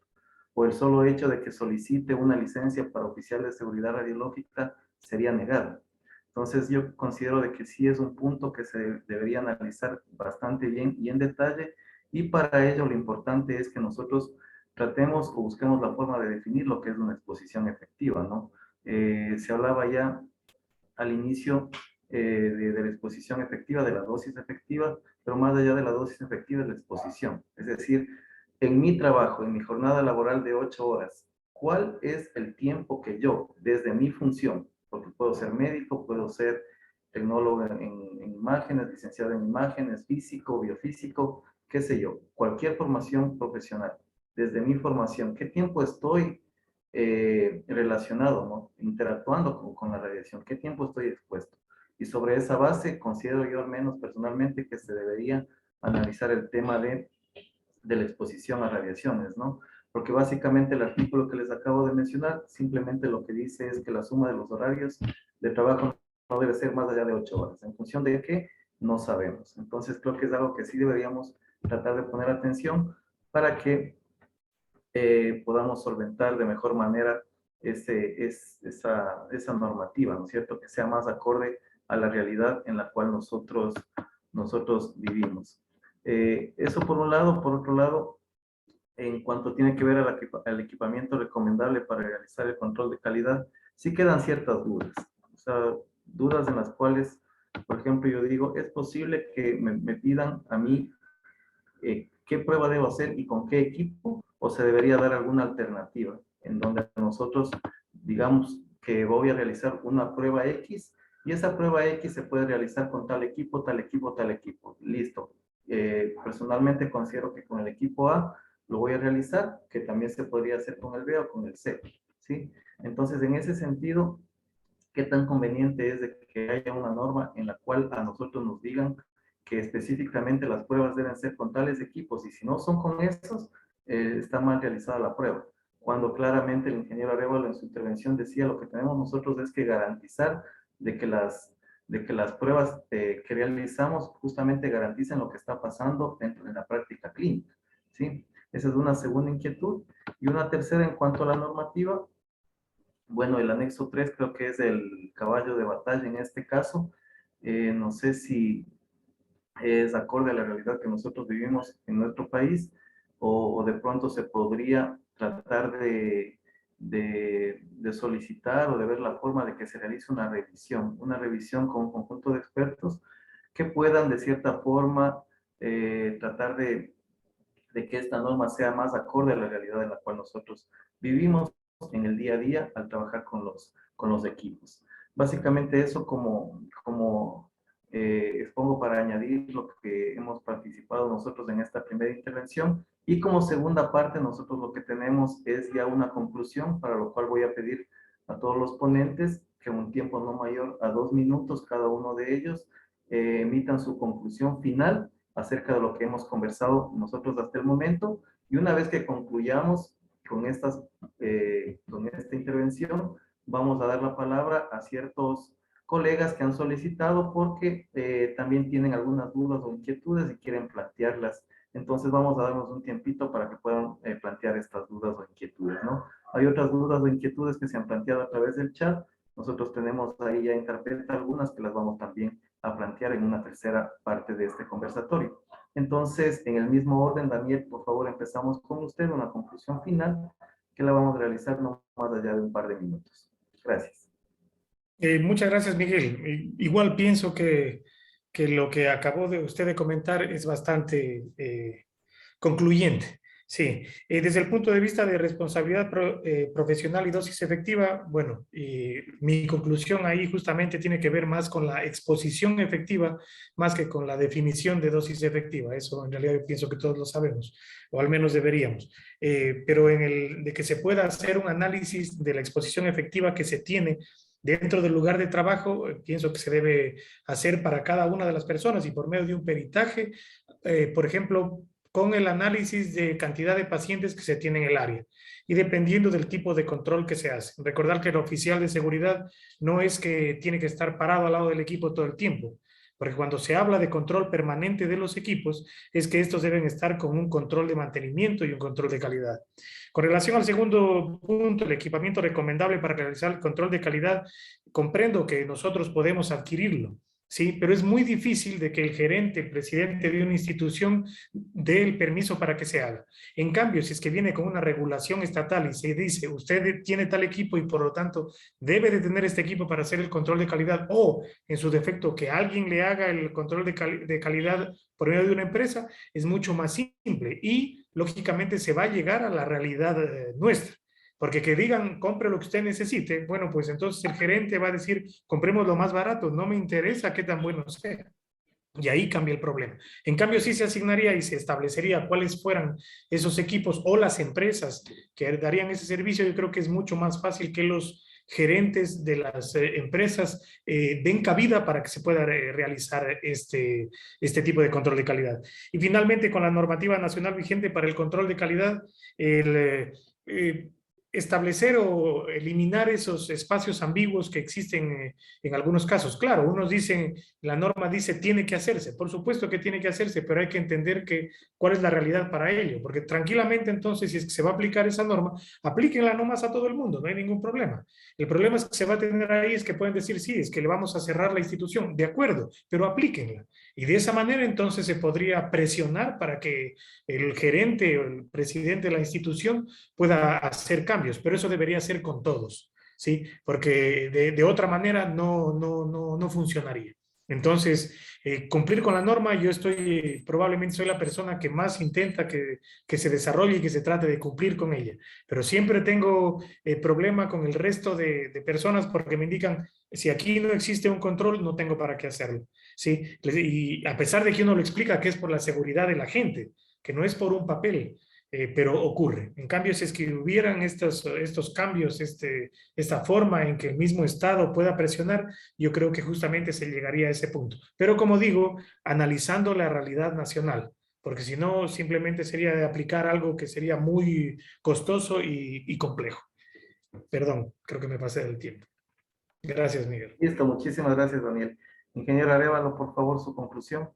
O el solo hecho de que solicite una licencia para oficial de seguridad radiológica sería negado. Entonces yo considero de que sí es un punto que se debería analizar bastante bien y en detalle, y para ello lo importante es que nosotros tratemos o busquemos la forma de definir lo que es una exposición efectiva, ¿no? Se hablaba ya al inicio de la exposición efectiva, de la dosis efectiva, pero más allá de la dosis efectiva es la exposición. Es decir, en mi trabajo, en mi jornada laboral de 8 horas, ¿cuál es el tiempo que yo, desde mi función, porque puedo ser médico, puedo ser tecnólogo en imágenes, licenciado en imágenes, físico, biofísico, qué sé yo, cualquier formación profesional, desde mi formación, qué tiempo estoy relacionado, ¿no? Interactuando con la radiación, qué tiempo estoy expuesto? Y sobre esa base considero yo, al menos personalmente, que se debería analizar el tema de la exposición a radiaciones, ¿no? Porque básicamente el artículo que les acabo de mencionar simplemente lo que dice es que la suma de los horarios de trabajo no debe ser más allá de 8 horas. ¿En función de qué? No sabemos. Entonces creo que es algo que sí deberíamos tratar de poner atención para que podamos solventar de mejor manera esa normativa, ¿no es cierto? Que sea más acorde a la realidad en la cual nosotros vivimos. Eso por un lado. Por otro lado, en cuanto tiene que ver al equipamiento recomendable para realizar el control de calidad, sí quedan ciertas dudas. O sea, dudas en las cuales, por ejemplo, yo digo, es posible que me pidan a mí qué prueba debo hacer y con qué equipo, o se debería dar alguna alternativa en donde nosotros digamos que voy a realizar una prueba X y esa prueba X se puede realizar con tal equipo, tal equipo, tal equipo. Listo. Personalmente considero que con el equipo A lo voy a realizar, que también se podría hacer con el B o con el C, ¿sí? Entonces, en ese sentido, ¿qué tan conveniente es de que haya una norma en la cual a nosotros nos digan que específicamente las pruebas deben ser con tales equipos, y si no son con esos, está mal realizada la prueba? Cuando claramente el ingeniero Arévalo en su intervención decía, lo que tenemos nosotros es que garantizar de que las pruebas que realizamos justamente garanticen lo que está pasando dentro de la práctica clínica, ¿sí? Esa es una segunda inquietud. Y una tercera en cuanto a la normativa. Bueno, el anexo 3 creo que es el caballo de batalla en este caso. No sé si es acorde a la realidad que nosotros vivimos en nuestro país, o de pronto se podría tratar de solicitar o de ver la forma de que se realice una revisión con un conjunto de expertos que puedan de cierta forma tratar de que esta norma sea más acorde a la realidad en la cual nosotros vivimos en el día a día al trabajar con los equipos. Básicamente eso como expongo para añadir lo que hemos participado nosotros en esta primera intervención. Y como segunda parte, nosotros lo que tenemos es ya una conclusión, para lo cual voy a pedir a todos los ponentes que en un tiempo no mayor a 2 minutos cada uno de ellos emitan su conclusión final acerca de lo que hemos conversado nosotros hasta el momento. Y una vez que concluyamos con esta intervención, vamos a dar la palabra a ciertos colegas que han solicitado porque también tienen algunas dudas o inquietudes y quieren plantearlas. Entonces vamos a darnos un tiempito para que puedan plantear estas dudas o inquietudes, ¿no? Hay otras dudas o inquietudes que se han planteado a través del chat. Nosotros tenemos ahí ya en carpeta algunas que las vamos también a plantear en una tercera parte de este conversatorio. Entonces, en el mismo orden, Daniel, por favor, empezamos con usted una conclusión final que la vamos a realizar no más allá de un par de minutos. Gracias. Muchas gracias, Miguel. Igual pienso que lo que acabó de usted de comentar es bastante concluyente. Sí, desde el punto de vista de responsabilidad profesional y dosis efectiva, bueno, mi conclusión ahí justamente tiene que ver más con la exposición efectiva, más que con la definición de dosis efectiva. Eso en realidad yo pienso que todos lo sabemos, o al menos deberíamos. Pero de que se pueda hacer un análisis de la exposición efectiva que se tiene dentro del lugar de trabajo, pienso que se debe hacer para cada una de las personas y por medio de un peritaje, por ejemplo, con el análisis de cantidad de pacientes que se tiene en el área y dependiendo del tipo de control que se hace. Recordar que el oficial de seguridad no es que tiene que estar parado al lado del equipo todo el tiempo, porque cuando se habla de control permanente de los equipos, es que estos deben estar con un control de mantenimiento y un control de calidad. Con relación al segundo punto, el equipamiento recomendable para realizar el control de calidad, comprendo que nosotros podemos adquirirlo, ¿sí? Pero es muy difícil de que el gerente, presidente de una institución dé el permiso para que se haga. En cambio, si es que viene con una regulación estatal y se dice, usted tiene tal equipo y por lo tanto debe de tener este equipo para hacer el control de calidad o, en su defecto, que alguien le haga el control de calidad por medio de una empresa, es mucho más simple y, lógicamente, se va a llegar a la realidad nuestra. Porque que digan, compre lo que usted necesite, bueno, pues entonces el gerente va a decir, compremos lo más barato, no me interesa qué tan bueno sea. Y ahí cambia el problema. En cambio, sí se asignaría y se establecería cuáles fueran esos equipos o las empresas que darían ese servicio. Yo creo que es mucho más fácil que los gerentes de las empresas den cabida para que se pueda realizar este tipo de control de calidad. Y finalmente, con la normativa nacional vigente para el control de calidad, establecer o eliminar esos espacios ambiguos que existen en algunos casos. Claro, unos dicen, la norma dice tiene que hacerse, por supuesto que tiene que hacerse, pero hay que entender cuál es la realidad para ello, porque tranquilamente entonces, si es que se va a aplicar esa norma, aplíquenla nomás a todo el mundo, no hay ningún problema. El problema es que se va a tener ahí, es que pueden decir, sí, es que le vamos a cerrar la institución, de acuerdo, pero aplíquenla. Y de esa manera entonces se podría presionar para que el gerente o el presidente de la institución pueda hacer cambios, pero eso debería ser con todos, ¿sí? Porque de otra manera no funcionaría. Entonces, cumplir con la norma, yo probablemente soy la persona que más intenta que se desarrolle y que se trate de cumplir con ella, pero siempre tengo problema con el resto de personas porque me indican, si aquí no existe un control, no tengo para qué hacerlo, ¿sí? Y a pesar de que uno lo explica que es por la seguridad de la gente, que no es por un papel, pero ocurre. En cambio, si es que hubieran estos cambios, esta forma en que el mismo Estado pueda presionar, yo creo que justamente se llegaría a ese punto. Pero como digo, analizando la realidad nacional, porque si no, simplemente sería de aplicar algo que sería muy costoso y complejo. Perdón, creo que me pasé del tiempo. Gracias, Miguel. Listo, muchísimas gracias, Daniel. Ingeniero Arévalo, por favor, su conclusión.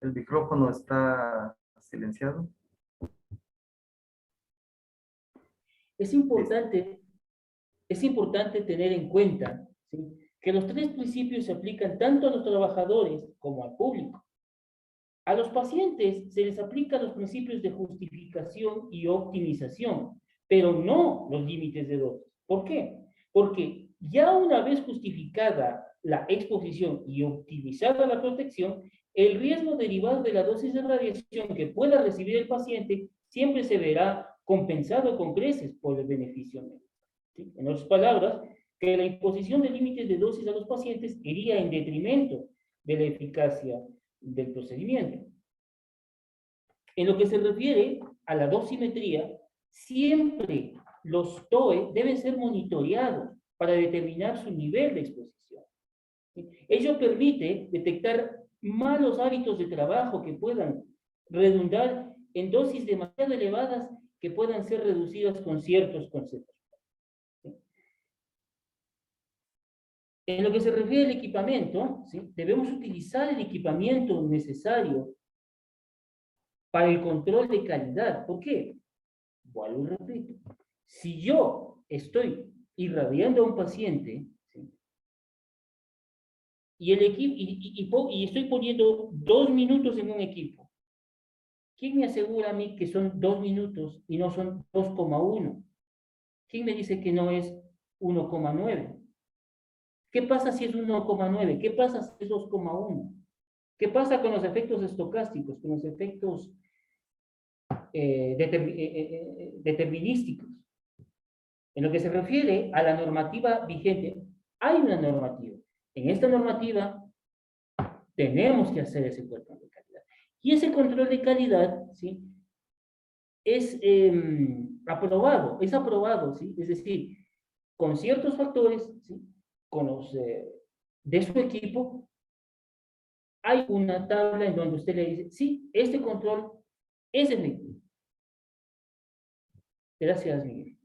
El micrófono está silenciado. Es importante tener en cuenta, ¿sí?, que los tres principios se aplican tanto a los trabajadores como al público. A los pacientes se les aplican los principios de justificación y optimización, pero no los límites de dosis. ¿Por qué? Porque ya una vez justificada la exposición y optimizada la protección, el riesgo derivado de la dosis de radiación que pueda recibir el paciente siempre se verá compensado con creces por el beneficio médico. ¿Sí? En otras palabras, que la imposición de límites de dosis a los pacientes iría en detrimento de la eficacia del procedimiento. En lo que se refiere a la dosimetría, Siempre los TOE deben ser monitoreados para determinar su nivel de exposición. Ello permite detectar malos hábitos de trabajo que puedan redundar en dosis demasiado elevadas que puedan ser reducidas con ciertos conceptos. En lo que se refiere al equipamiento, ¿sí?, debemos utilizar el equipamiento necesario para el control de calidad. ¿Por qué? Vuelvo y repito. Si yo estoy irradiando a un paciente, ¿sí?, y el equipo y estoy poniendo 2 minutos en un equipo, ¿quién me asegura a mí que son 2 minutos y no son 2,1? ¿Quién me dice que no es 1,9? ¿Qué pasa si es 1,9? ¿Qué pasa si es 2,1? ¿Qué pasa con los efectos estocásticos, con los efectos determinísticos? En lo que se refiere a la normativa vigente, hay una normativa. En esta normativa tenemos que hacer ese control de calidad. Y ese control de calidad, ¿sí?, es aprobado, ¿sí? Es decir, con ciertos factores, ¿sí?, con los de su equipo, hay una tabla en donde usted le dice, sí, este control es efectivo. Gracias, Miguel.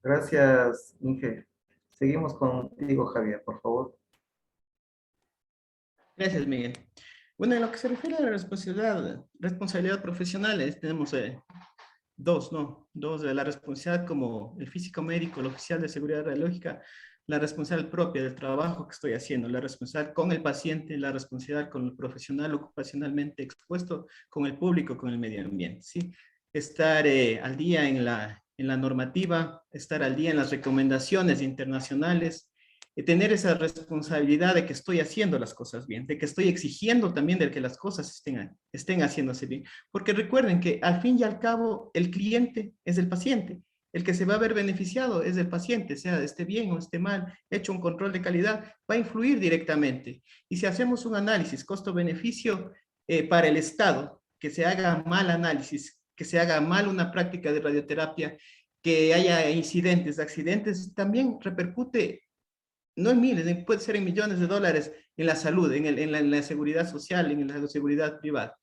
Gracias, Inge. Seguimos contigo, Javier, por favor. Gracias, Miguel. Bueno, en lo que se refiere a la responsabilidad profesional, tenemos dos, ¿no? Dos de la responsabilidad como el físico médico, el oficial de seguridad radiológica, la responsabilidad propia del trabajo que estoy haciendo, la responsabilidad con el paciente, la responsabilidad con el profesional ocupacionalmente expuesto, con el público, con el medio ambiente, ¿sí? Estar al día en la normativa, estar al día en las recomendaciones internacionales, tener esa responsabilidad de que estoy haciendo las cosas bien, de que estoy exigiendo también de que las cosas estén haciéndose bien. Porque recuerden que al fin y al cabo el cliente es el paciente. El que se va a ver beneficiado es el paciente, sea esté bien o esté mal, hecho un control de calidad, va a influir directamente. Y si hacemos un análisis costo-beneficio para el Estado, que se haga mal análisis, que se haga mal una práctica de radioterapia, que haya incidentes, accidentes, también repercute no en miles, puede ser en millones de dólares en la salud, en la seguridad social, en la seguridad privada.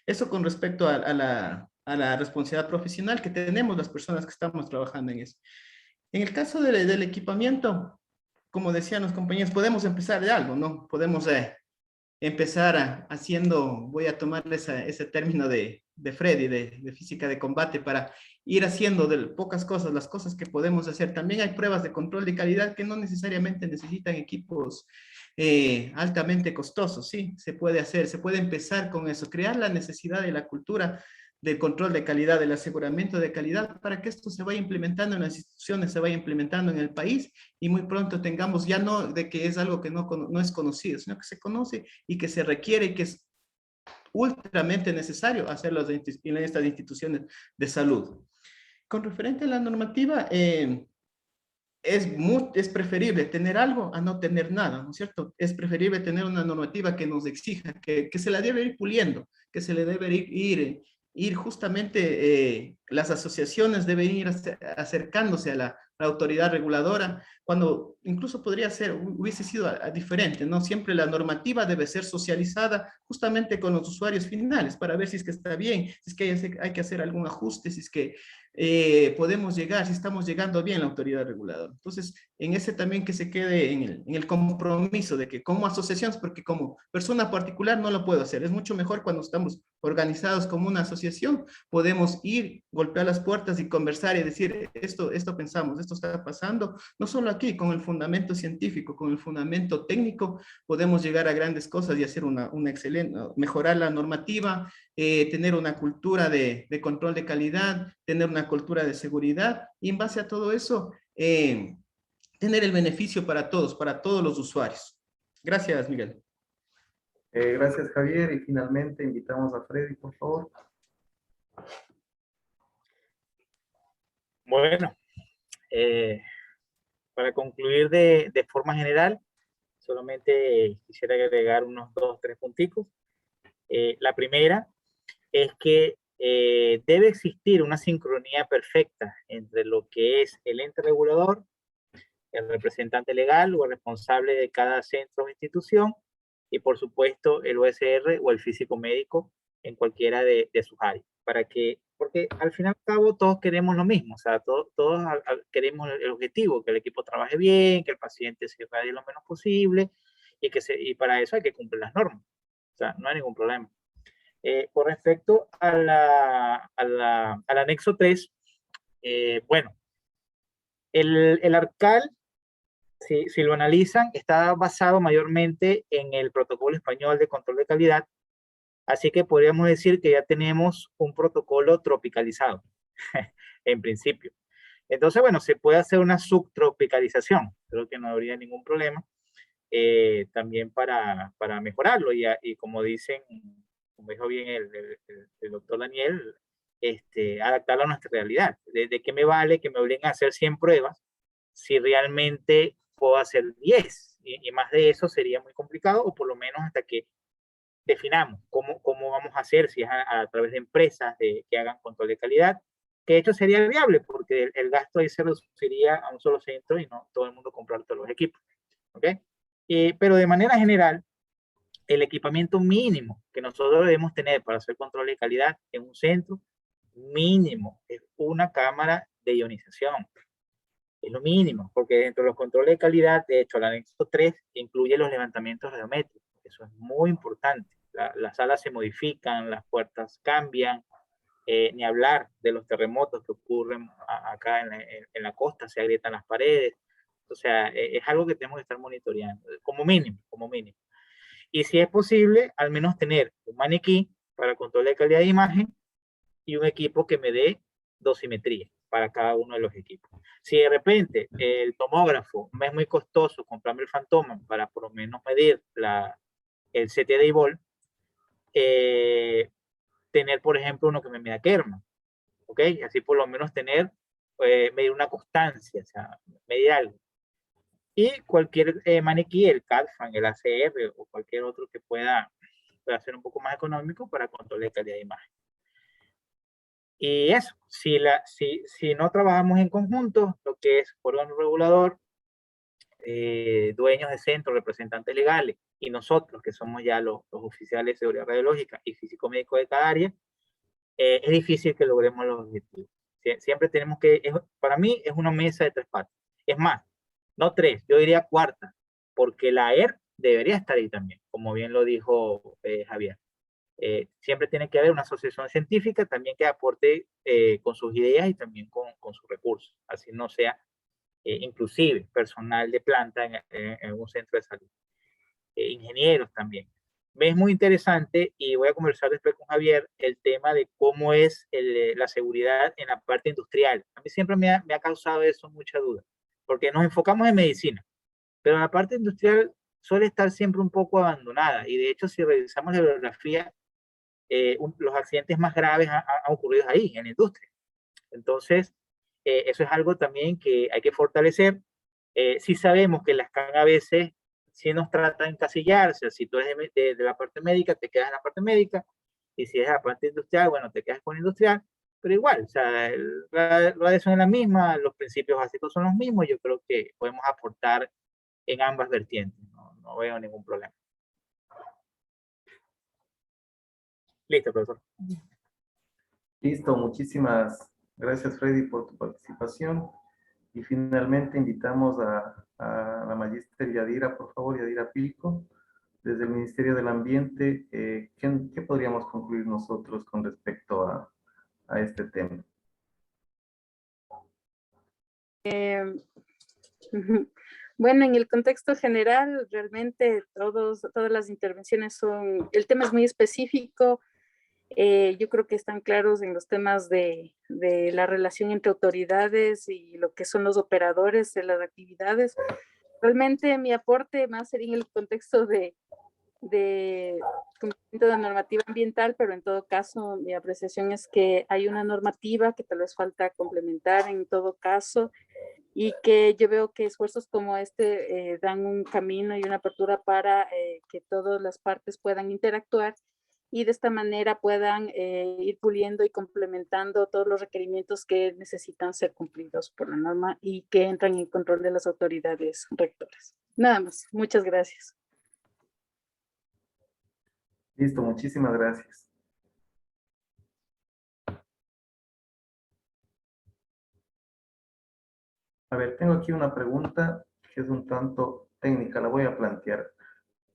Eso con respecto a la responsabilidad profesional que tenemos las personas que estamos trabajando en eso. En el caso del equipamiento, como decían los compañeros, podemos empezar de algo, ¿no? Podemos empezar haciendo, voy a tomar ese término de Freddy, de física de combate, para ir haciendo de pocas cosas, las cosas que podemos hacer. También hay pruebas de control de calidad que no necesariamente necesitan equipos altamente costosos, ¿sí? Se puede hacer, se puede empezar con eso, crear la necesidad de la cultura del control de calidad, del aseguramiento de calidad, para que esto se vaya implementando en las instituciones, se vaya implementando en el país y muy pronto tengamos ya no de que es algo que no es conocido, sino que se conoce y que se requiere y que es ultramente necesario hacerlo en estas instituciones de salud. Con referente a la normativa, es preferible tener algo a no tener nada, ¿no es cierto? Es preferible tener una normativa que nos exija, que se la debe ir puliendo, que se le debe ir justamente, las asociaciones deben ir acercándose a la autoridad reguladora, cuando incluso podría ser, hubiese sido diferente, ¿no? Siempre la normativa debe ser socializada justamente con los usuarios finales, para ver si es que está bien, si es que hay que hacer algún ajuste, si es que podemos llegar, si estamos llegando bien la autoridad reguladora. Entonces, en ese también que se quede en el compromiso de que como asociaciones, porque como persona particular no lo puedo hacer, es mucho mejor cuando estamos organizados como una asociación, podemos ir, golpear las puertas y conversar y decir, esto pensamos, esto está pasando, no solo aquí, con el fundamento científico, con el fundamento técnico, podemos llegar a grandes cosas y hacer una excelente, mejorar la normativa, tener una cultura de control de calidad, tener una cultura de seguridad, y en base a todo eso, tener el beneficio para todos los usuarios. Gracias, Miguel. Gracias, Javier. Y finalmente invitamos a Freddy, por favor. Bueno, para concluir de forma general, solamente quisiera agregar unos 2 o 3 punticos. La primera es que debe existir una sincronía perfecta entre lo que es el ente regulador, el representante legal o el responsable de cada centro o institución, y por supuesto el OSR o el físico médico en cualquiera de sus áreas. Porque al fin y al cabo todos queremos lo mismo, o sea, todos queremos el objetivo, que el equipo trabaje bien, que el paciente se irradie lo menos posible, y para eso hay que cumplir las normas. O sea, no hay ningún problema. Con respecto al anexo 3, bueno, el ARCAL, si lo analizan, está basado mayormente en el protocolo español de control de calidad, así que podríamos decir que ya tenemos un protocolo tropicalizado, en principio. Entonces, bueno, se puede hacer una subtropicalización, creo que no habría ningún problema, también para mejorarlo, y como dicen, como dijo bien el doctor Daniel, adaptarlo a nuestra realidad. ¿De qué me vale que me obliguen a hacer 100 pruebas si realmente puedo hacer 10? Y más de eso sería muy complicado, o por lo menos hasta que definamos cómo vamos a hacer, si es a través de empresas que hagan control de calidad, que de hecho sería viable, porque el gasto ahí se reduciría a un solo centro y no todo el mundo comprar todos los equipos. ¿Ok? Pero de manera general, el equipamiento mínimo que nosotros debemos tener para hacer control de calidad en un centro, mínimo, es una cámara de ionización. Es lo mínimo, porque dentro de los controles de calidad, de hecho, el anexo 3 incluye los levantamientos radiométricos. Eso es muy importante. Las salas se modifican, las puertas cambian, ni hablar de los terremotos que ocurren acá en la costa, se agrietan las paredes. O sea, es algo que tenemos que estar monitoreando, como mínimo, como mínimo. Y si es posible, al menos tener un maniquí para control de calidad de imagen y un equipo que me dé dosimetría para cada uno de los equipos. Si de repente el tomógrafo me es muy costoso comprarme el Fantoma para por lo menos medir el CT de IBOL, tener por ejemplo uno que me mida Kerman, ¿ok? Así por lo menos medir una constancia, o sea, medir algo. Y cualquier maniquí, el CADFAN, el ACR o cualquier otro que pueda ser un poco más económico para control de calidad de imagen. Y eso, si no trabajamos en conjunto, lo que es órgano regulador, dueños de centros, representantes legales, y nosotros, que somos ya los oficiales de seguridad radiológica y físico-médico de cada área, es difícil que logremos los objetivos. Siempre tenemos para mí es una mesa de 3 patas. Es más, no 3, yo diría 4, porque la ER debería estar ahí también, como bien lo dijo Javier. Siempre tiene que haber una asociación científica también que aporte con sus ideas y también con sus recursos, así no sea inclusive personal de planta en un centro de salud. Ingenieros también. Me es muy interesante y voy a conversar después con Javier el tema de cómo es la seguridad en la parte industrial. A mí siempre me ha causado eso mucha duda, porque nos enfocamos en medicina, pero la parte industrial suele estar siempre un poco abandonada, y de hecho si revisamos la bibliografía, los accidentes más graves han ocurrido ahí, en la industria. Entonces, eso es algo también que hay que fortalecer. Sí sabemos que las CAN a veces sí nos trata de encasillarse. Si tú eres de la parte médica, te quedas en la parte médica, y si es de la parte industrial, bueno, te quedas con industrial, pero igual, o sea, la radiación es la misma, los principios básicos son los mismos, yo creo que podemos aportar en ambas vertientes, no veo ningún problema. Listo, profesor. Listo, muchísimas gracias, Freddy, por tu participación. Y finalmente invitamos a la magíster Yadira, por favor, Yadira Pilco, desde el Ministerio del Ambiente. ¿Qué podríamos concluir nosotros con respecto a este tema? Bueno, en el contexto general, realmente todas las intervenciones el tema es muy específico. Yo creo que están claros en los temas de la relación entre autoridades y lo que son los operadores de las actividades. Realmente mi aporte más sería en el contexto de cumplimiento de la normativa ambiental, pero en todo caso mi apreciación es que hay una normativa que tal vez falta complementar en todo caso, y que yo veo que esfuerzos como dan un camino y una apertura para que todas las partes puedan interactuar y de esta manera puedan ir puliendo y complementando todos los requerimientos que necesitan ser cumplidos por la norma y que entran en control de las autoridades rectoras. Nada más. Muchas gracias. Listo, muchísimas gracias. A ver, tengo aquí una pregunta que es un tanto técnica, la voy a plantear.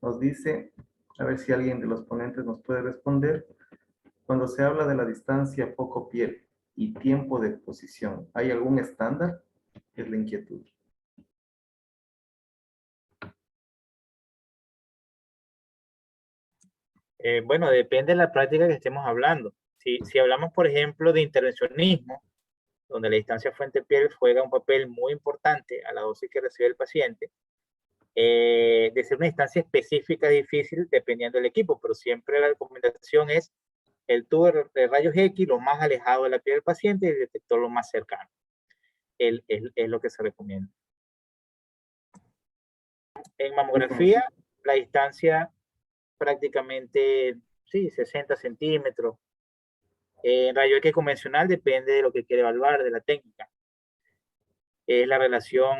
Nos dice, a ver si alguien de los ponentes nos puede responder. Cuando se habla de la distancia foco-piel y tiempo de exposición, ¿hay algún estándar? Es la inquietud. Bueno, depende de la práctica que estemos hablando. Si hablamos, por ejemplo, de intervencionismo, donde la distancia fuente-piel juega un papel muy importante a la dosis que recibe el paciente, de ser una distancia específica es difícil dependiendo del equipo, pero siempre la recomendación es el tubo de rayos X lo más alejado de la piel del paciente y el detector lo más cercano. Es lo que se recomienda. En mamografía, la distancia prácticamente, sí, 60 centímetros. En rayo X convencional depende de lo que quiere evaluar, de la técnica. Es la relación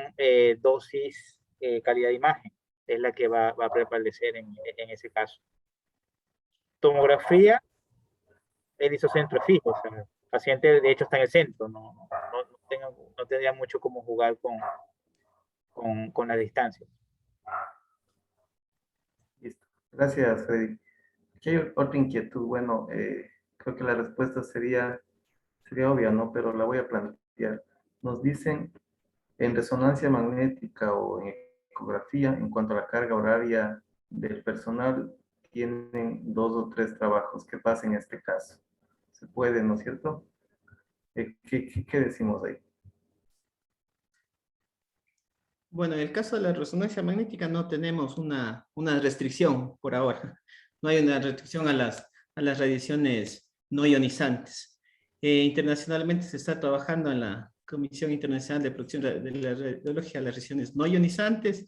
dosis, calidad de imagen, es la que va a prevalecer en ese caso. Tomografía, el isocentro es fijo, o sea, el paciente de hecho está en el centro, no tendría mucho como jugar con la distancia. Listo. Gracias, Freddy. Aquí hay otra inquietud. Bueno, creo que la respuesta sería obvia, ¿no? Pero la voy a plantear. Nos dicen en resonancia magnética o en ecografía, en cuanto a la carga horaria del personal, tienen 2 o 3 trabajos. ¿Qué pasa en este caso? Se puede, ¿no es cierto? ¿Qué decimos ahí? Bueno, en el caso de la resonancia magnética no tenemos una restricción por ahora. No hay una restricción a las radiaciones no ionizantes. Internacionalmente se está trabajando en la Comisión Internacional de Producción de la Radiología de las Radiaciones no ionizantes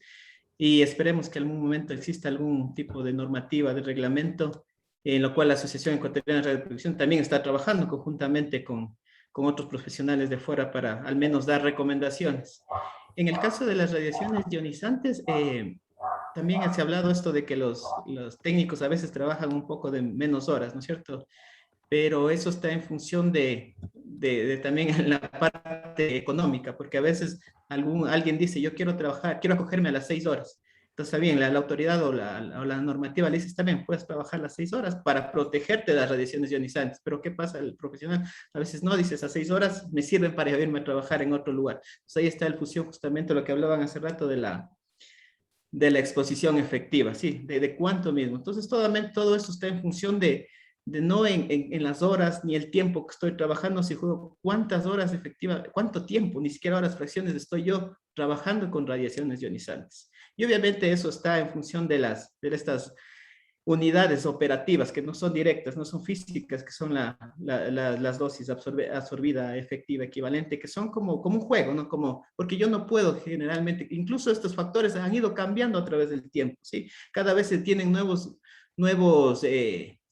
y esperemos que en algún momento exista algún tipo de normativa, de reglamento, en lo cual la Asociación Ecuatoriana de Radioproducción también está trabajando conjuntamente con otros profesionales de fuera para al menos dar recomendaciones. En el caso de las radiaciones ionizantes, también se ha hablado esto de que los técnicos a veces trabajan un poco de menos horas, ¿no es cierto? Pero eso está en función de también en la parte económica, porque a veces alguien dice, yo quiero trabajar, quiero acogerme a las 6 horas. Entonces, bien, la autoridad o la normativa le dice, está bien, puedes trabajar las 6 horas para protegerte de las radiaciones ionizantes. Pero ¿qué pasa? El profesional a veces no dice, esas 6 horas me sirven para irme a trabajar en otro lugar. Entonces ahí está el fusión, justamente lo que hablaban hace rato de la exposición efectiva, ¿sí? De cuánto mismo. Entonces todo esto está en función de no en las horas ni el tiempo que estoy trabajando, si juego cuántas horas efectivas, cuánto tiempo, ni siquiera horas, fracciones estoy yo trabajando con radiaciones ionizantes. Y obviamente eso está en función de estas unidades operativas que no son directas, no son físicas, que son las dosis absorbida efectiva equivalente, que son como un juego, ¿no? Porque yo no puedo generalmente, incluso estos factores han ido cambiando a través del tiempo, ¿sí? Cada vez se tienen nuevos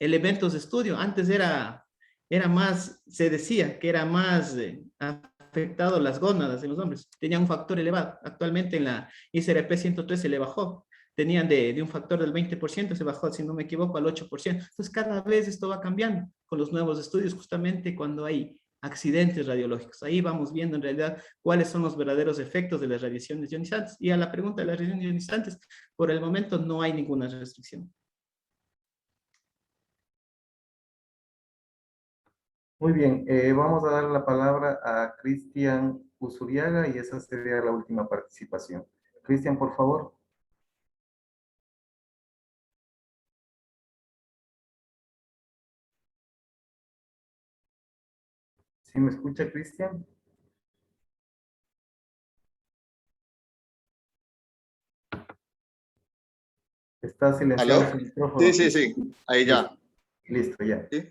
elementos de estudio. Antes era más, se decía que era más afectado las gónadas en los hombres, tenían un factor elevado. Actualmente en la ICRP 103 se le bajó, tenían de un factor del 20%, se bajó, si no me equivoco, al 8%. Entonces cada vez esto va cambiando con los nuevos estudios, justamente cuando hay accidentes radiológicos. Ahí vamos viendo en realidad cuáles son los verdaderos efectos de las radiaciones ionizantes. Y a la pregunta de las radiaciones ionizantes, por el momento no hay ninguna restricción. Muy bien, vamos a dar la palabra a Cristian Usuriaga y esa sería la última participación. Cristian, por favor. ¿Sí me escucha, Cristian? Está silenciado ¿Aló? su micrófono. Sí, ahí ya. Listo, ya. ¿Sí?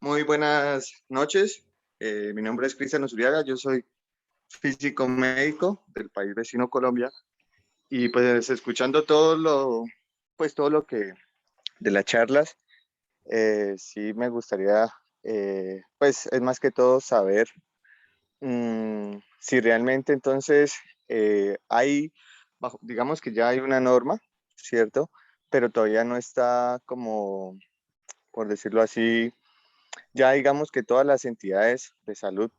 Muy buenas noches. Mi nombre es Cristian Usuriaga, yo soy físico médico del país vecino Colombia y pues escuchando todo lo que de las charlas, sí me gustaría, pues es más que todo saber si realmente entonces hay, digamos que ya hay una norma, ¿cierto? Pero todavía no está como, por decirlo así, ya digamos que todas las entidades de salud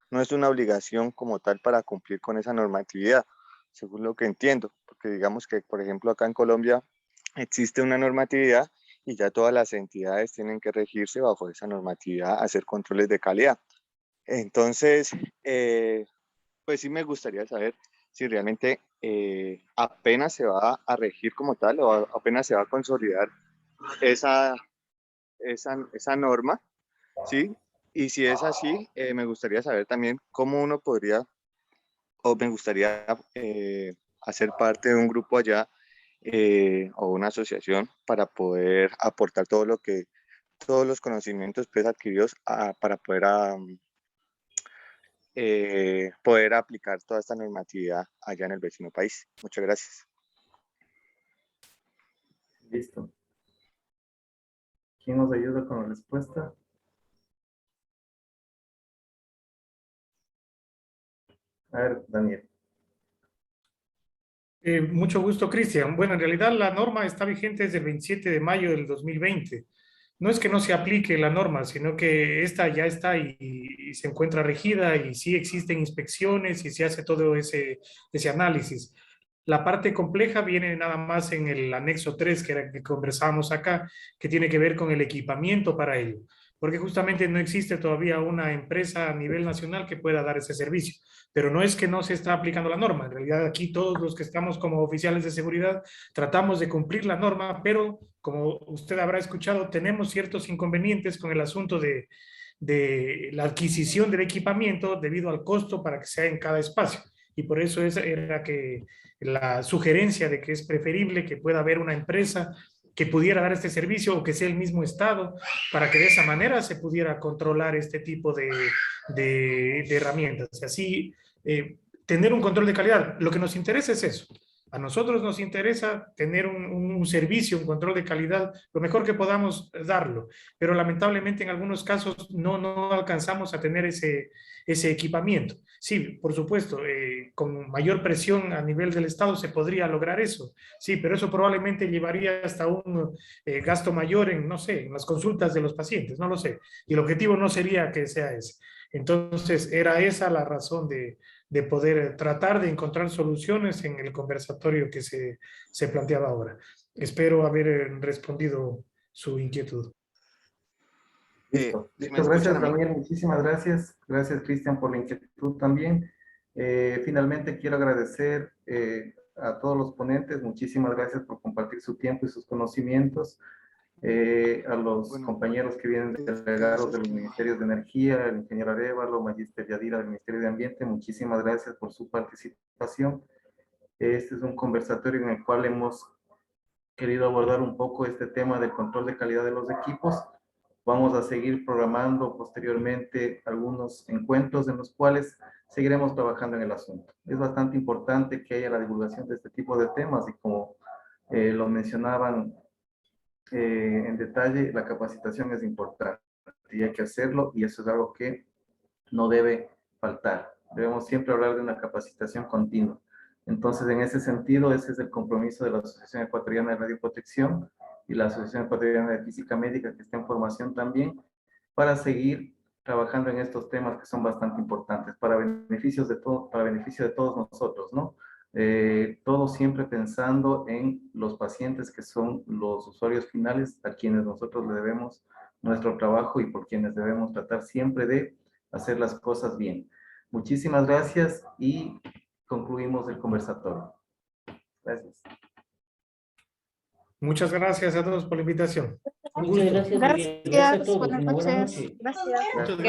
no es una obligación como tal para cumplir con esa normatividad, según lo que entiendo, porque digamos que, por ejemplo, acá en Colombia existe una normatividad y ya todas las entidades tienen que regirse bajo esa normatividad, hacer controles de calidad. Entonces, pues sí me gustaría saber si realmente apenas se va a regir como tal o apenas se va a consolidar esa norma, ¿sí? Y si es así, me gustaría saber también cómo uno podría, o me gustaría hacer parte de un grupo allá o una asociación para poder aportar todos los conocimientos pues, adquiridos para poder, poder aplicar toda esta normatividad allá en el vecino país. Muchas gracias. Listo. ¿Quién nos ayuda con la respuesta? A ver, Daniel. Mucho gusto, Cristian. Bueno, en realidad la norma está vigente desde el 27 de mayo del 2020. No es que no se aplique la norma, sino que esta ya está y se encuentra regida y sí existen inspecciones y se hace todo ese análisis. La parte compleja viene nada más en el anexo 3 que era el que conversábamos acá, que tiene que ver con el equipamiento para ello, porque justamente no existe todavía una empresa a nivel nacional que pueda dar ese servicio. Pero no es que no se está aplicando la norma, en realidad aquí todos los que estamos como oficiales de seguridad tratamos de cumplir la norma, pero como usted habrá escuchado, tenemos ciertos inconvenientes con el asunto de la adquisición del equipamiento debido al costo para que sea en cada espacio. Y por eso era que la sugerencia de que es preferible que pueda haber una empresa que pudiera dar este servicio o que sea el mismo Estado para que de esa manera se pudiera controlar este tipo de herramientas. Así, tener un control de calidad. Lo que nos interesa es eso. A nosotros nos interesa tener un servicio, un control de calidad, lo mejor que podamos darlo, pero lamentablemente en algunos casos no alcanzamos a tener ese equipamiento. Sí, por supuesto, con mayor presión a nivel del Estado se podría lograr eso, sí, pero eso probablemente llevaría hasta un gasto mayor en, no sé, en las consultas de los pacientes, no lo sé, y el objetivo no sería que sea ese. Entonces, era esa la razón de poder tratar de encontrar soluciones en el conversatorio que se planteaba ahora. Espero haber respondido su inquietud. Listo. ¿Sí me Listo, escuchan gracias a mí? Daniel, muchísimas gracias. Gracias Cristian por la inquietud también. Finalmente quiero agradecer a todos los ponentes, muchísimas gracias por compartir su tiempo y sus conocimientos. A los compañeros que vienen delegados de los Ministerios de Energía, el ingeniero Arévalo, Magister Yadira del Ministerio de Ambiente, muchísimas gracias por su participación. Este es un conversatorio en el cual hemos querido abordar un poco este tema del control de calidad de los equipos. Vamos a seguir programando posteriormente algunos encuentros en los cuales seguiremos trabajando en el asunto. Es bastante importante que haya la divulgación de este tipo de temas y como lo mencionaban en detalle, la capacitación es importante y hay que hacerlo y eso es algo que no debe faltar. Debemos siempre hablar de una capacitación continua. Entonces, en ese sentido, ese es el compromiso de la Asociación Ecuatoriana de Radioprotección y la Asociación Ecuatoriana de Física Médica, que está en formación también, para seguir trabajando en estos temas que son bastante importantes para beneficio de todos nosotros, ¿no? Todos siempre pensando en los pacientes que son los usuarios finales a quienes nosotros le debemos nuestro trabajo y por quienes debemos tratar siempre de hacer las cosas bien. Muchísimas gracias y concluimos el conversatorio. Gracias. Muchas gracias a todos por la invitación. Un Muchas gusto. gracias, Miguel. Gracias a todos. Buenas Una buena noches. noche. Gracias. Muchas gracias.